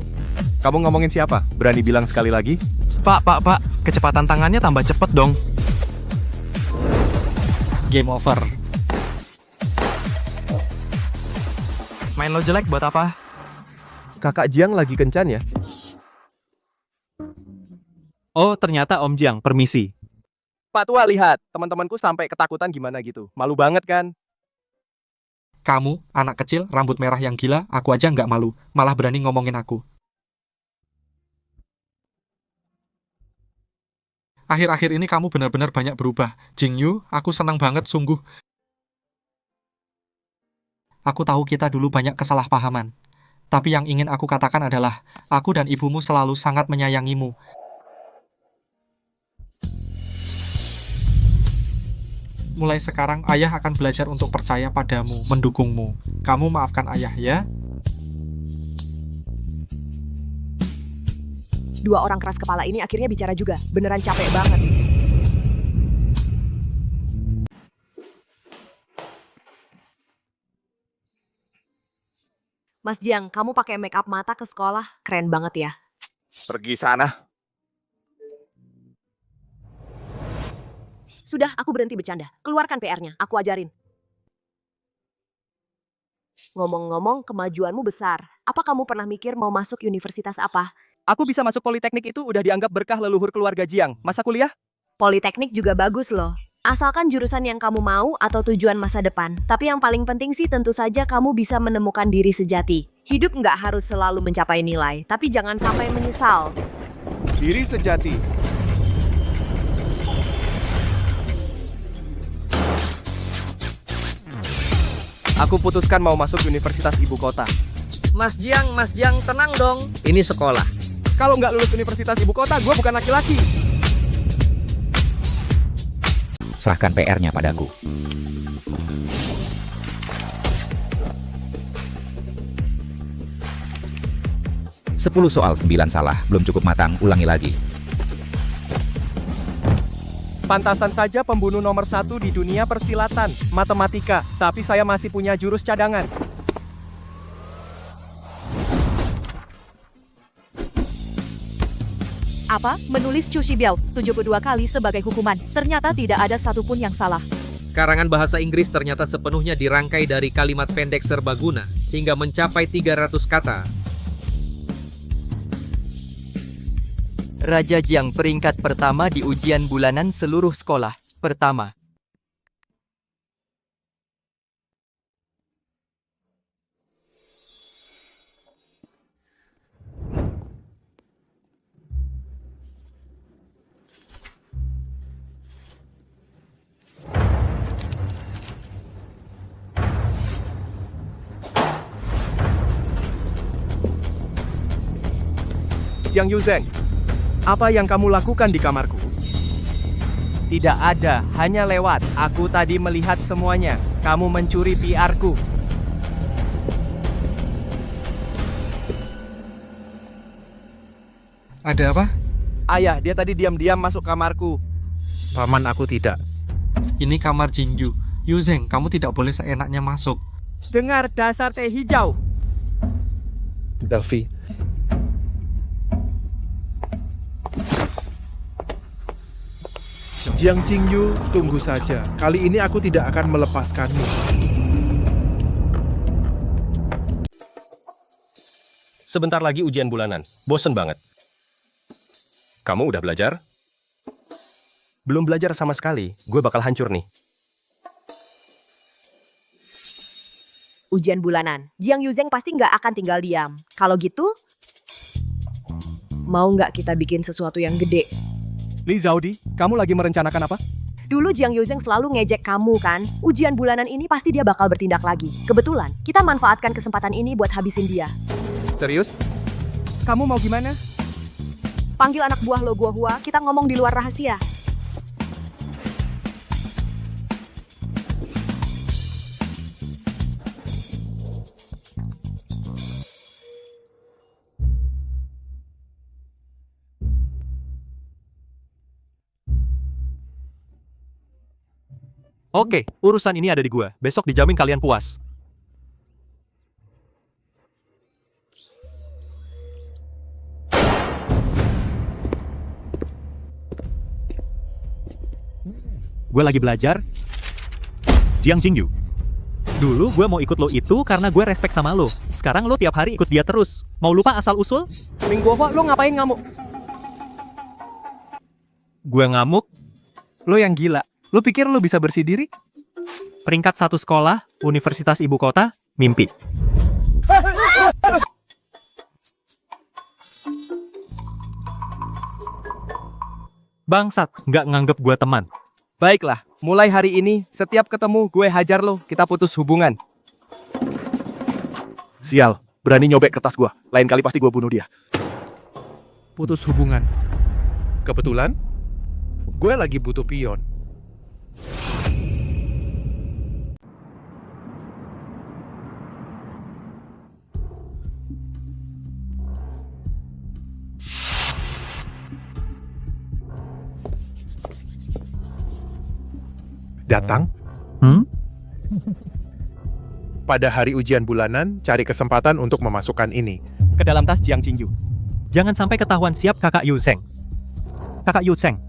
Kamu ngomongin siapa? Berani bilang sekali lagi? Pak, kecepatan tangannya tambah cepet dong. Game over. Main lo jelek buat apa? Kakak Jiang lagi kencan ya? Oh, ternyata Om Jiang, permisi. Pak Tua, lihat. Teman-temanku sampai ketakutan gimana gitu. Malu banget kan? Kamu, anak kecil, rambut merah yang gila, aku aja nggak malu. Malah berani ngomongin aku. Akhir-akhir ini kamu benar-benar banyak berubah. Jingyu, aku senang banget sungguh. Aku tahu kita dulu banyak kesalahpahaman. Tapi yang ingin aku katakan adalah, aku dan ibumu selalu sangat menyayangimu. Mulai sekarang, ayah akan belajar untuk percaya padamu, mendukungmu. Kamu maafkan ayah ya? Dua orang keras kepala ini akhirnya bicara juga. Beneran capek banget. Mas Jiang, kamu pakai make up mata ke sekolah? Keren banget ya. Pergi sana. Sudah, aku berhenti bercanda. Keluarkan PR-nya, aku ajarin. Ngomong-ngomong, kemajuanmu besar. Apa kamu pernah mikir mau masuk universitas apa? Aku bisa masuk politeknik itu udah dianggap berkah leluhur keluarga Jiang. Masa kuliah? Politeknik juga bagus loh. Asalkan jurusan yang kamu mau atau tujuan masa depan. Tapi yang paling penting sih tentu saja kamu bisa menemukan diri sejati. Hidup nggak harus selalu mencapai nilai, tapi jangan sampai menyesal. Diri sejati. Aku putuskan mau masuk universitas ibu kota. Mas Jiang, tenang dong. Ini sekolah. Kalau nggak lulus universitas ibu kota, gue bukan laki-laki. Serahkan PR-nya padaku. Sepuluh soal 9 salah, belum cukup matang, ulangi lagi. Pantasan saja pembunuh nomor 1 di dunia persilatan, matematika, tapi saya masih punya jurus cadangan. Apa? Menulis Chu Shibiao 72 kali sebagai hukuman. Ternyata tidak ada satupun yang salah. Karangan bahasa Inggris ternyata sepenuhnya dirangkai dari kalimat pendek serbaguna hingga mencapai 300 kata. Raja Jiang peringkat pertama di ujian bulanan seluruh sekolah. Pertama. Jiang Yuzeng, apa yang kamu lakukan di kamarku? Tidak ada, hanya lewat. Aku tadi melihat semuanya. Kamu mencuri PR-ku. Ada apa? Ayah, dia tadi diam-diam masuk kamarku. Paman, aku tidak. Ini kamar Jingyu. Yuzeng, kamu tidak boleh seenaknya masuk. Dengar dasar teh hijau. Delphi. Jiang Jingyu, tunggu saja. Kali ini aku tidak akan melepaskanmu. Sebentar lagi ujian bulanan. Bosen banget. Kamu udah belajar? Belum belajar sama sekali. Gue bakal hancur nih. Ujian bulanan. Jiang Yuzeng pasti nggak akan tinggal diam. Kalau gitu, mau nggak kita bikin sesuatu yang gede? Li Zaudi, kamu lagi merencanakan apa? Dulu Jiang Yuzeng selalu ngejek kamu kan? Ujian bulanan ini pasti dia bakal bertindak lagi. Kebetulan, kita manfaatkan kesempatan ini buat habisin dia. Serius? Kamu mau gimana? Panggil anak buah lo Guohua, kita ngomong di luar rahasia. Oke, urusan ini ada di gua. Besok dijamin kalian puas. Gue lagi belajar. Jiang Jingyu. Dulu gue mau ikut lo itu karena gue respect sama lo. Sekarang lo tiap hari ikut dia terus. Mau lupa asal usul? Mingguovo, lo ngapain ngamuk? Gue ngamuk. Lo yang gila. Lo pikir lo bisa bersih diri? Peringkat 1 sekolah, Universitas Ibu Kota, mimpi. Bangsat, nggak nganggep gue teman. Baiklah, mulai hari ini, setiap ketemu gue hajar lo, kita putus hubungan. Sial, berani nyobek kertas gua. Lain kali pasti gua bunuh dia. Putus hubungan. Kebetulan, gue lagi butuh pion. Datang? Pada hari ujian bulanan, cari kesempatan untuk memasukkan ini. Ke dalam tas Jiang Jingyu. Jangan sampai ketahuan siap Kakak Yuzeng. Kakak Yuzeng,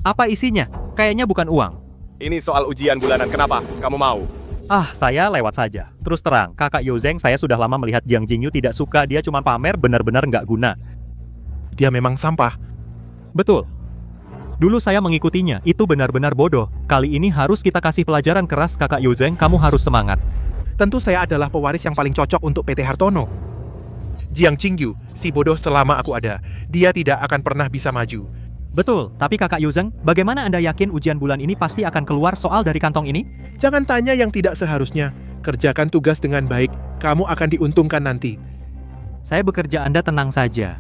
apa isinya? Kayaknya bukan uang. Ini soal ujian bulanan, kenapa? Kamu mau? Ah, saya lewat saja. Terus terang, Kakak Yuzeng, saya sudah lama melihat Jiang Jingyu tidak suka, dia cuma pamer, benar-benar nggak guna. Dia memang sampah. Betul. Dulu saya mengikutinya, itu benar-benar bodoh. Kali ini harus kita kasih pelajaran keras, Kakak Yuzeng, kamu harus semangat. Tentu saya adalah pewaris yang paling cocok untuk PT Hartono. Jiang Jingyu, si bodoh selama aku ada. Dia tidak akan pernah bisa maju. Betul, tapi Kakak Yuzeng, bagaimana Anda yakin ujian bulan ini pasti akan keluar soal dari kantong ini? Jangan tanya yang tidak seharusnya. Kerjakan tugas dengan baik, kamu akan diuntungkan nanti. Saya bekerja, Anda tenang saja.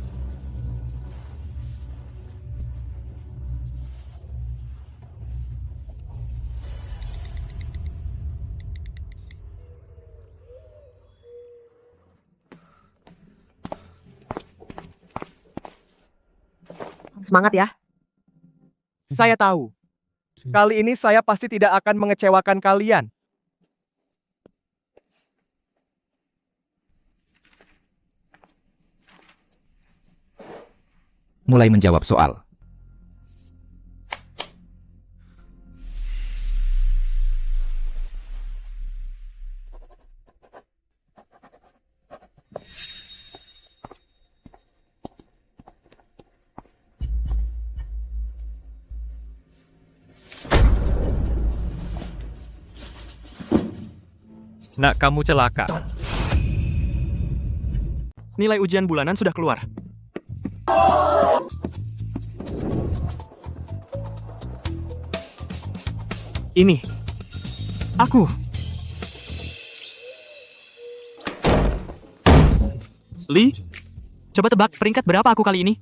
Semangat ya. Saya tahu. Kali ini saya pasti tidak akan mengecewakan kalian. Mulai menjawab soal. Nak, kamu celaka. Nilai ujian bulanan sudah keluar. Ini. Aku. Li, coba tebak peringkat berapa aku kali ini?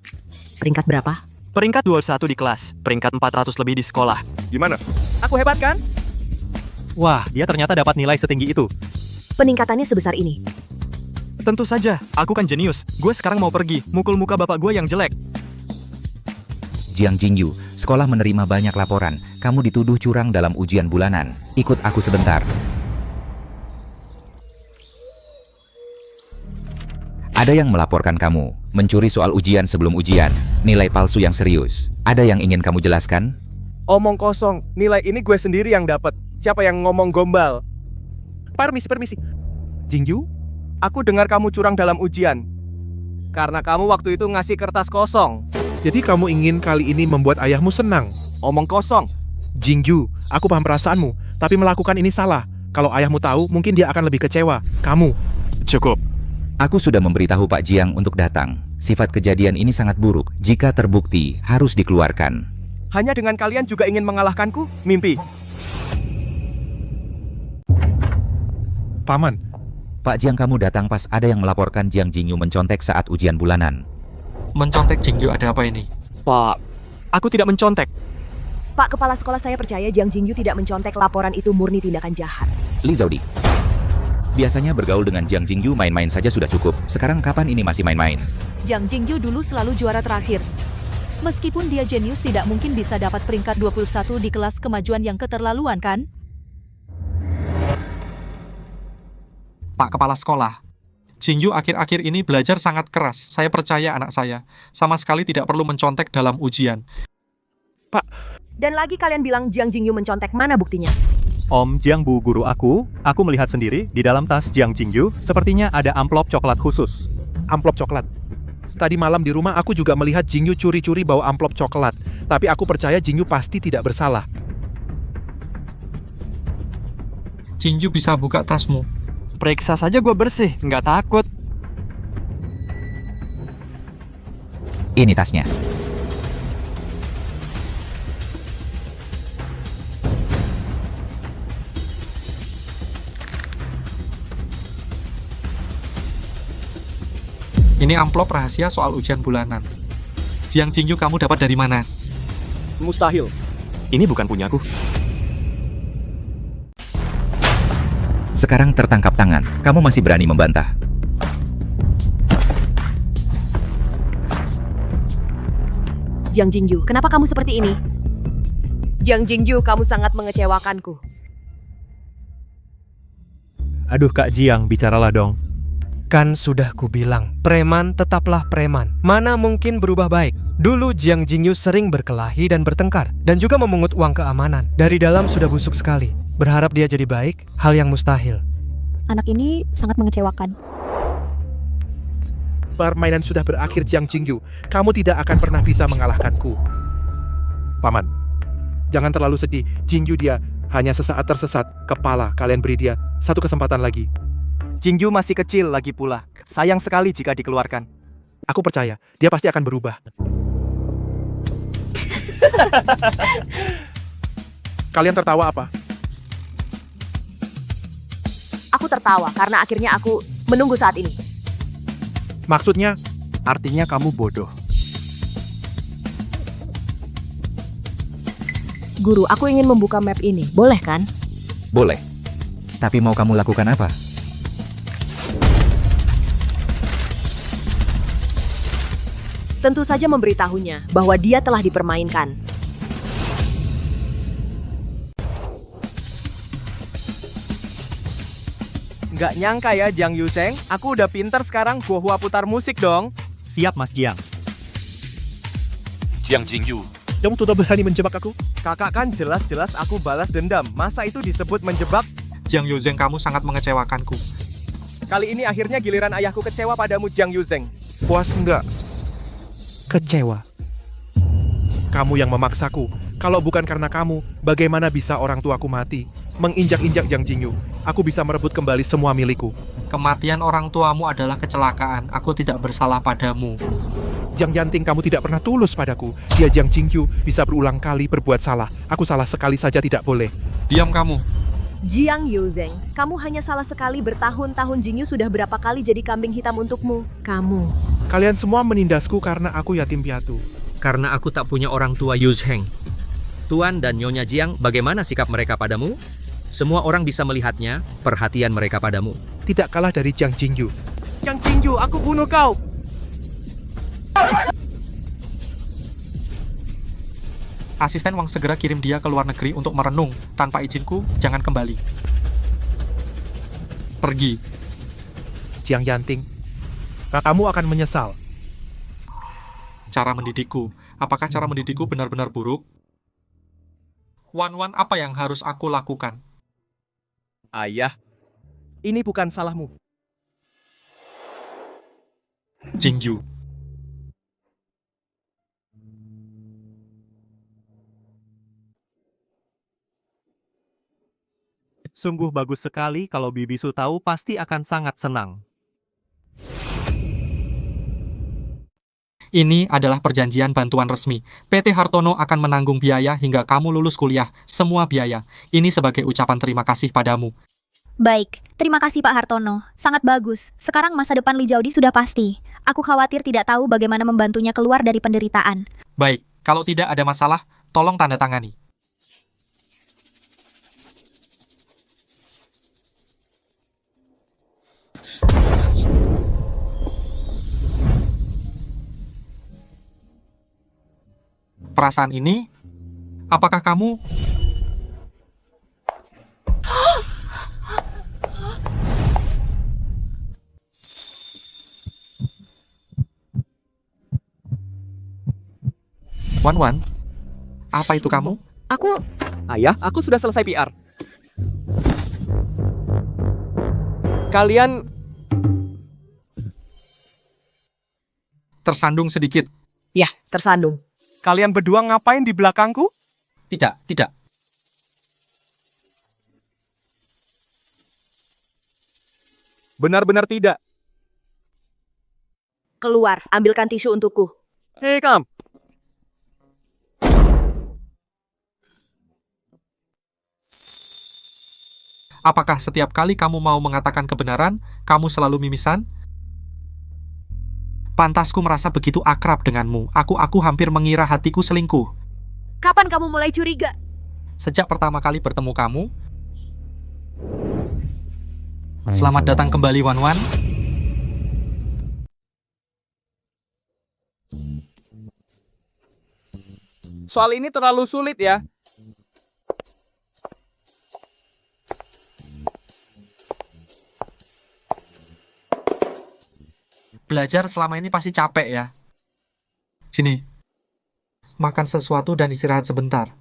Peringkat berapa? Peringkat 21 di kelas, peringkat 400 lebih di sekolah. Gimana? Aku hebat kan? Wah, dia ternyata dapat nilai setinggi itu. Peningkatannya sebesar ini. Tentu saja, aku kan jenius. Gue sekarang mau pergi, mukul muka bapak gue yang jelek. Jiang Jingyu, sekolah menerima banyak laporan. Kamu dituduh curang dalam ujian bulanan. Ikut aku sebentar. Ada yang melaporkan kamu mencuri soal ujian sebelum ujian, nilai palsu yang serius. Ada yang ingin kamu jelaskan? Omong kosong, nilai ini gue sendiri yang dapat. Siapa yang ngomong gombal? Permisi. Jingyu? Aku dengar kamu curang dalam ujian. Karena kamu waktu itu ngasih kertas kosong. Jadi kamu ingin kali ini membuat ayahmu senang? Omong kosong. Jingyu, aku paham perasaanmu, tapi melakukan ini salah. Kalau ayahmu tahu, mungkin dia akan lebih kecewa. Kamu. Cukup. Aku sudah memberitahu Pak Jiang untuk datang. Sifat kejadian ini sangat buruk. Jika terbukti, harus dikeluarkan. Hanya dengan kalian juga ingin mengalahkanku? Mimpi. Paman. Pak Jiang, kamu datang pas ada yang melaporkan Jiang Jingyu mencontek saat ujian bulanan. Mencontek Jingyu ada apa ini? Pak, aku tidak mencontek. Pak Kepala Sekolah, saya percaya Jiang Jingyu tidak mencontek. Laporan itu murni tindakan jahat. Li Zaudi. Biasanya bergaul dengan Jiang Jingyu main-main saja sudah cukup. Sekarang kapan ini masih main-main? Jiang Jingyu dulu selalu juara terakhir. Meskipun dia jenius, tidak mungkin bisa dapat peringkat 21 di kelas. Kemajuan yang keterlaluan, kan? Pak Kepala Sekolah, Jingyu akhir-akhir ini belajar sangat keras. Saya percaya anak saya. Sama sekali tidak perlu mencontek dalam ujian. Dan lagi kalian bilang Jiang Jingyu mencontek, mana buktinya? Om Jiang Bu guru aku melihat sendiri di dalam tas Jiang Jingyu sepertinya ada amplop coklat khusus. Amplop coklat? Tadi malam di rumah aku juga melihat Jingyu curi-curi bawa amplop coklat. Tapi aku percaya Jingyu pasti tidak bersalah. Jingyu bisa buka tasmu. Periksa saja gue bersih, nggak takut. Ini tasnya. Ini amplop rahasia soal ujian bulanan. Jiang Jingyu kamu dapat dari mana? Mustahil. Ini bukan punyaku. Sekarang tertangkap tangan. Kamu masih berani membantah. Jiang Jingyu, kenapa kamu seperti ini? Jiang Jingyu, kamu sangat mengecewakanku. Aduh Kak Jiang, bicaralah dong. Kan sudah kubilang, preman tetaplah preman. Mana mungkin berubah baik? Dulu Jiang Jingyu sering berkelahi dan bertengkar, dan juga memungut uang keamanan. Dari dalam sudah busuk sekali. Berharap dia jadi baik, hal yang mustahil. Anak ini sangat mengecewakan. Permainan sudah berakhir, Jiang Jingyu. Kamu tidak akan pernah bisa mengalahkanku. Paman, jangan terlalu sedih. Jingyu dia hanya sesaat tersesat kepala. Kalian beri dia satu kesempatan lagi. Jingyu masih kecil lagi pula. Sayang sekali jika dikeluarkan. Aku percaya, dia pasti akan berubah. Kalian tertawa apa? Aku tertawa karena akhirnya aku menunggu saat ini. Maksudnya? Artinya kamu bodoh. Guru, aku ingin membuka map ini. Boleh kan? Boleh. Tapi mau kamu lakukan apa? Tentu saja memberitahunya bahwa dia telah dipermainkan. Nggak nyangka ya Jiang Yuzheng, aku udah pinter sekarang gua putar musik dong. Siap Mas Jiang. Jiang Jingyu, kamu sudah berani menjebak aku? Kakak kan jelas-jelas aku balas dendam. Masa itu disebut menjebak? Jiang Yuzheng kamu sangat mengecewakanku. Kali ini akhirnya giliran ayahku kecewa padamu Jiang Yuzheng. Puas enggak? Kecewa. Kamu yang memaksaku. Kalau bukan karena kamu, bagaimana bisa orang tuaku mati? Menginjak-injak Jiang Jingyu. Aku bisa merebut kembali semua milikku. Kematian orang tuamu adalah kecelakaan. Aku tidak bersalah padamu. Jiang Yanting, kamu tidak pernah tulus padaku. Dia Jiang Jingyu bisa berulang kali berbuat salah. Aku salah sekali saja tidak boleh. Diam kamu. Jiang Yuzheng, kamu hanya salah sekali. Bertahun-tahun Jingyu sudah berapa kali jadi kambing hitam untukmu? Kamu. Kalian semua menindasku karena aku yatim piatu. Karena aku tak punya orang tua Yuzheng. Tuan dan Nyonya Jiang, bagaimana sikap mereka padamu? Semua orang bisa melihatnya, perhatian mereka padamu. Tidak kalah dari Jiang Jingyu. Jiang Jingyu, aku bunuh kau! Asisten Wang segera kirim dia ke luar negeri untuk merenung. Tanpa izinku, jangan kembali. Pergi. Jiang Yanting, kamu akan menyesal. Cara mendidikku. Apakah cara mendidikku benar-benar buruk? Wan-Wan, apa yang harus aku lakukan? Ayah, ini bukan salahmu. Jingyu. Sungguh bagus sekali kalau Bibi Su tahu pasti akan sangat senang. Ini adalah perjanjian bantuan resmi. PT Hartono akan menanggung biaya hingga kamu lulus kuliah, semua biaya. Ini sebagai ucapan terima kasih padamu. Baik, terima kasih Pak Hartono. Sangat bagus. Sekarang masa depan Li Jiaodi sudah pasti. Aku khawatir tidak tahu bagaimana membantunya keluar dari penderitaan. Baik, kalau tidak ada masalah, tolong tanda tangani. Perasaan ini, apakah kamu... Wan-Wan, apa itu kamu? Ayah, aku sudah selesai PR. Kalian Tersandung sedikit. Ya, tersandung. Kalian berdua ngapain di belakangku? Tidak. Benar-benar tidak. Keluar, ambilkan tisu untukku. Hei, Kam. Apakah setiap kali kamu mau mengatakan kebenaran, kamu selalu mimisan? Pantasku merasa begitu akrab denganmu. Aku hampir mengira hatiku selingkuh. Kapan kamu mulai curiga? Sejak pertama kali bertemu kamu. Selamat datang kembali, Wan Wan. Soal ini terlalu sulit ya. Belajar selama ini pasti capek ya. Sini. Makan sesuatu dan istirahat sebentar.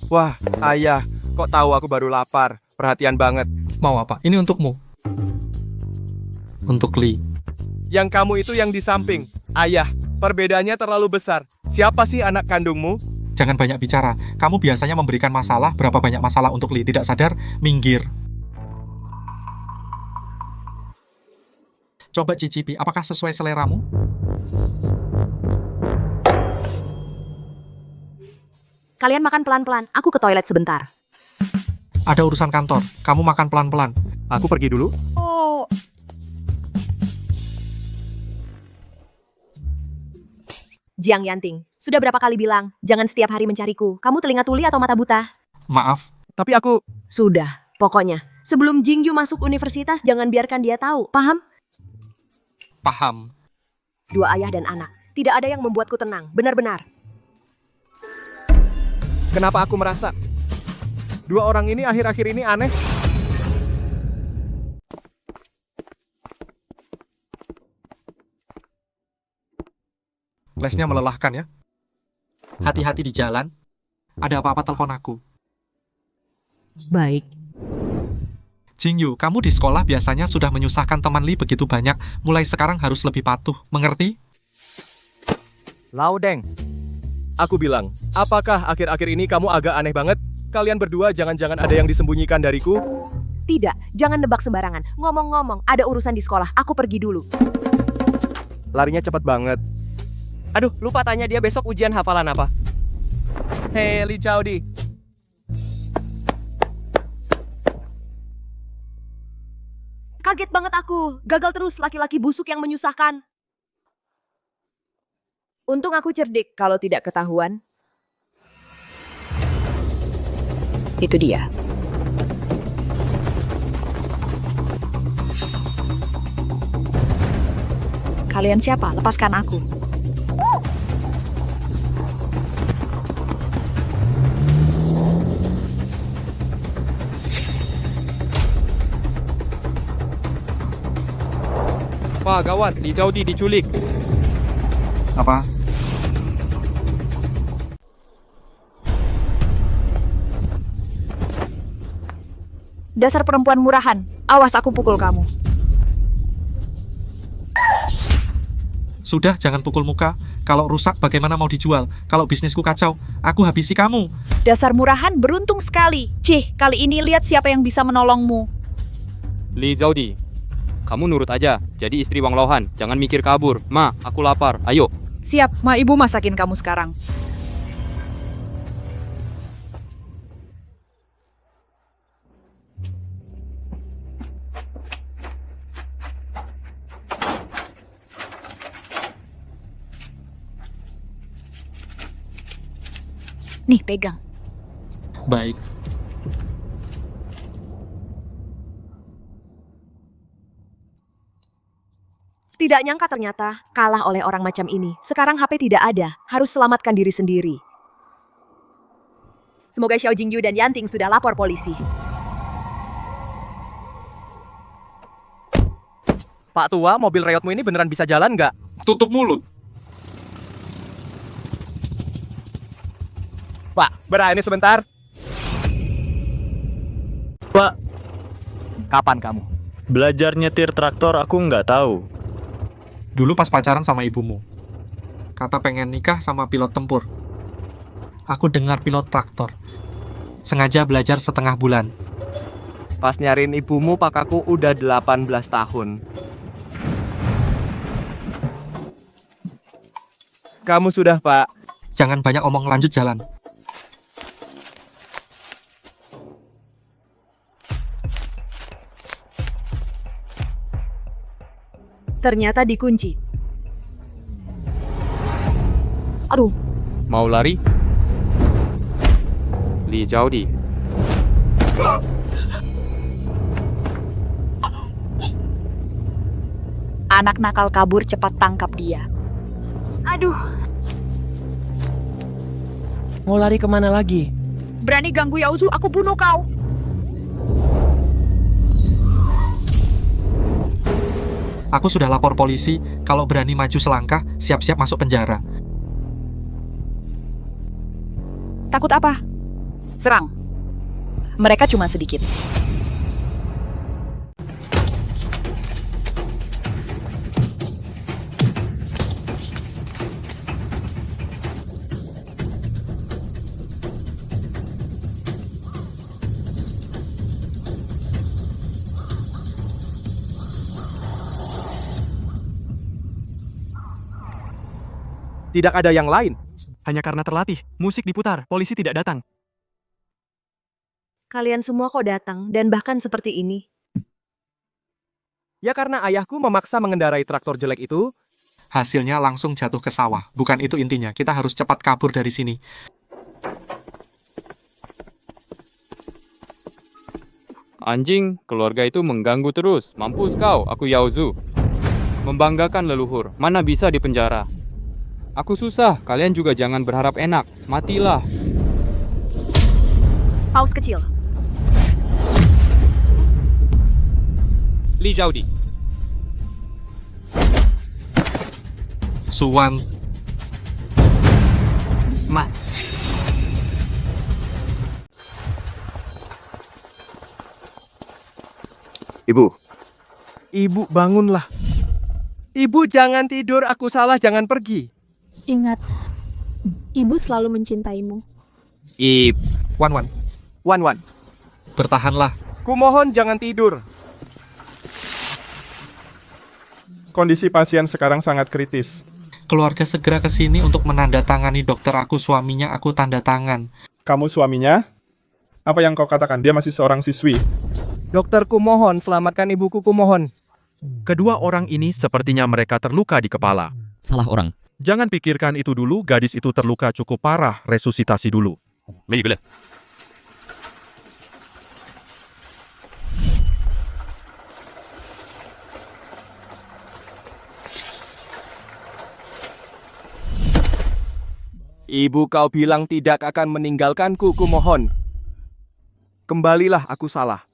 Wah, ayah, kok tahu aku baru lapar? Perhatian banget. Mau apa? Ini untukmu. Untuk Lee. Yang kamu itu yang di samping. Ayah, perbedaannya terlalu besar. Siapa sih anak kandungmu? Jangan banyak bicara. Kamu biasanya memberikan masalah, berapa banyak masalah untuk Lee. Tidak sadar, minggir. Coba cicipi, apakah sesuai seleramu? Kalian makan pelan-pelan, aku ke toilet sebentar. Ada urusan kantor, kamu makan pelan-pelan. Aku pergi dulu. Oh. Jiang Yanting, sudah berapa kali bilang, jangan setiap hari mencariku. Kamu telinga tuli atau mata buta? Maaf. Tapi aku... Sudah, pokoknya. Sebelum Jingyu masuk universitas, jangan biarkan dia tahu. Paham? Paham. Dua ayah dan anak. Tidak ada yang membuatku tenang, benar-benar. Kenapa aku merasa dua orang ini akhir-akhir ini aneh? Lesnya melelahkan ya. Hati-hati di jalan. Ada apa-apa telepon aku. Baik. Jingyu, kamu di sekolah biasanya sudah menyusahkan teman Lee begitu banyak. Mulai sekarang harus lebih patuh. Mengerti? Laodeng. Aku bilang, apakah akhir-akhir ini kamu agak aneh banget? Kalian berdua jangan-jangan ada yang disembunyikan dariku? Tidak, jangan nebak sembarangan. Ngomong-ngomong, ada urusan di sekolah. Aku pergi dulu. Larinya cepat banget. Aduh, lupa tanya dia besok ujian hafalan apa. Hei, Li Chaodi. Kaget banget aku. Gagal terus laki-laki busuk yang menyusahkan. Untung aku cerdik kalau tidak ketahuan. Itu dia. Kalian siapa? Lepaskan aku. Wah, gawat, Li Chaodi diculik. Apa? Dasar perempuan murahan. Awas aku pukul kamu. Sudah, jangan pukul muka. Kalau rusak, bagaimana mau dijual? Kalau bisnisku kacau, aku habisi kamu. Dasar murahan beruntung sekali. Cih, kali ini lihat siapa yang bisa menolongmu. Li Chaodi, kamu nurut aja. Jadi istri Wang Laohan. Jangan mikir kabur. Ma, aku lapar. Ayo. Siap, Ma, ibu masakin kamu sekarang. Nih, pegang. Baik. Tidak nyangka ternyata kalah oleh orang macam ini. Sekarang HP tidak ada, harus selamatkan diri sendiri. Semoga Xiao Jingyu dan Yanting sudah lapor polisi. Pak Tua, mobil reotmu ini beneran bisa jalan nggak? Tutup mulut. Pak, berani sebentar? Pak, Kapan kamu? belajar nyetir traktor aku nggak tahu. Dulu pas pacaran sama ibumu. Kata pengen nikah sama pilot tempur. Aku dengar pilot traktor. Sengaja belajar setengah bulan. Pas nyariin ibumu, pakaku udah 18 tahun. Kamu sudah, Pak. Jangan banyak omong, lanjut jalan. Ternyata dikunci. Aduh, Mau lari? Li Zhaodi. Anak nakal kabur, cepat tangkap dia. aduh. Mau lari kemana lagi? Berani ganggu Yaozu, aku bunuh kau. Aku sudah lapor polisi, kalau berani maju selangkah, siap-siap masuk penjara. Takut apa? Serang. Mereka cuma sedikit. Tidak ada yang lain. Hanya karena terlatih, musik diputar, polisi tidak datang. Kalian semua kok datang, dan bahkan seperti ini. Ya karena ayahku memaksa mengendarai traktor jelek itu. Hasilnya langsung jatuh ke sawah. Bukan itu intinya, kita harus cepat kabur dari sini. Anjing, keluarga itu mengganggu terus. Mampus kau, aku Yaozu. Membanggakan leluhur, mana bisa di penjara. Aku susah, kalian juga jangan berharap enak. Matilah. Paus kecil. Li Zhaodi. Suwan. Ibu. Ibu, bangunlah. Ibu, jangan tidur. Aku salah, jangan pergi. Ingat, ibu selalu mencintaimu. Wan. Wan. Bertahanlah. Kumohon jangan tidur. Kondisi pasien sekarang sangat kritis. Keluarga segera ke sini untuk menandatangani dokter aku, suaminya aku tanda tangan. Kamu suaminya? Apa yang kau katakan? Dia masih seorang siswi. Dokter, kumohon, selamatkan ibuku, kumohon. Kedua orang ini sepertinya mereka terluka di kepala. Salah orang. Jangan pikirkan itu dulu, gadis itu terluka cukup parah, resusitasi dulu. Ibu, kau bilang tidak akan meninggalkanku, kumohon. Kembalilah, aku salah.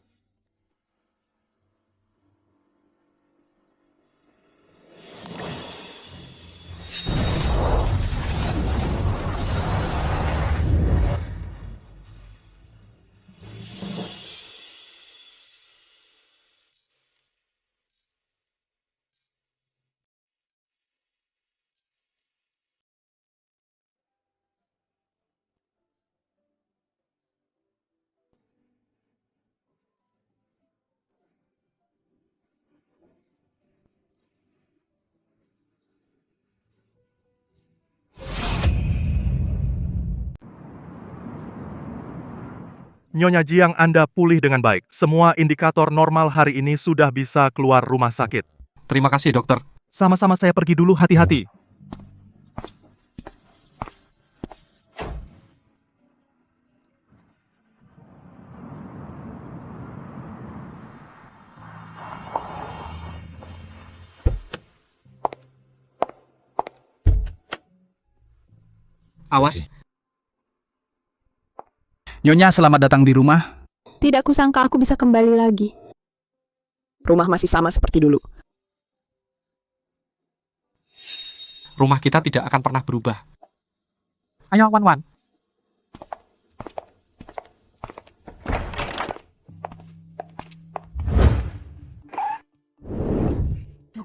Nyonya Jiang, Anda pulih dengan baik. Semua indikator normal hari ini sudah bisa keluar rumah sakit. Terima kasih, dokter. Sama-sama, saya pergi dulu, hati-hati. Awas. Nyonya, selamat datang di rumah. Tidak kusangka aku bisa kembali lagi. Rumah masih sama seperti dulu. Rumah kita tidak akan pernah berubah. Ayo, Wan.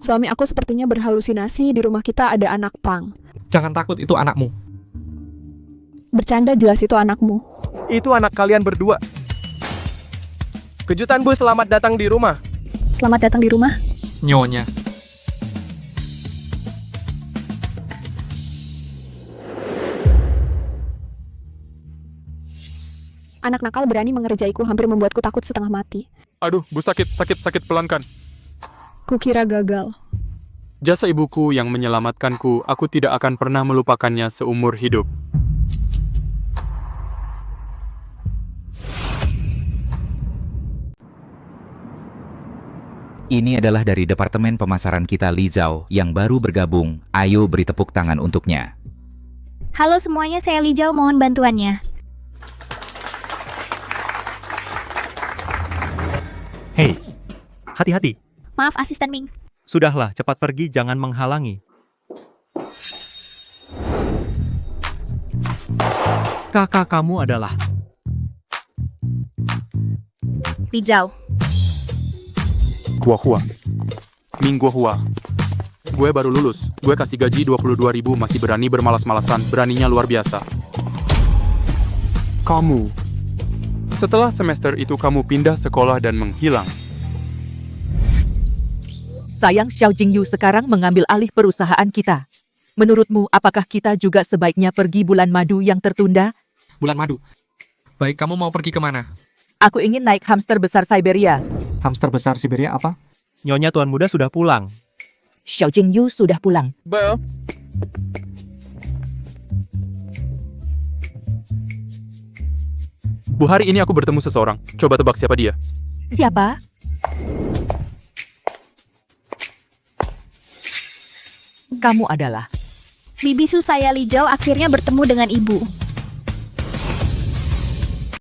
Suami aku sepertinya berhalusinasi di rumah kita ada anak pang. Jangan takut, itu anakmu. Bercanda, jelas itu anakmu. Itu anak kalian berdua. Kejutan Bu, selamat datang di rumah. Selamat datang di rumah. Nyonya. Anak nakal berani mengerjaiku, hampir membuatku takut setengah mati. Aduh, Bu, sakit, pelan kan. Kukira gagal. Jasa ibuku yang menyelamatkanku, aku tidak akan pernah melupakannya seumur hidup. Ini adalah dari Departemen Pemasaran kita Li Zhao yang baru bergabung. Ayo beri tepuk tangan untuknya. Halo semuanya, saya Li Zhao, mohon bantuannya. Hei, hati-hati. Maaf, Asisten Ming. Sudahlah, cepat pergi, jangan menghalangi. Kakak kamu adalah Li Zhao. Gua Hua. Ming Gua Hua. Gue baru lulus. Gue kasih gaji 22.000 masih berani bermalas-malasan. Beraninya luar biasa. Kamu. Setelah semester itu kamu pindah sekolah dan menghilang. Sayang, Xiao Jingyu sekarang mengambil alih perusahaan kita. Menurutmu, apakah kita juga sebaiknya pergi bulan madu yang tertunda? Bulan madu? Baik, kamu mau pergi kemana? Aku ingin naik hamster besar Siberia. Hamster besar Siberia apa? Nyonya Tuan Muda sudah pulang. Xiao Jingyu sudah pulang. Bel. Bu, hari ini aku bertemu seseorang. Coba tebak siapa dia. Siapa? Kamu adalah Bibisu saya Li Zhao akhirnya bertemu dengan ibu.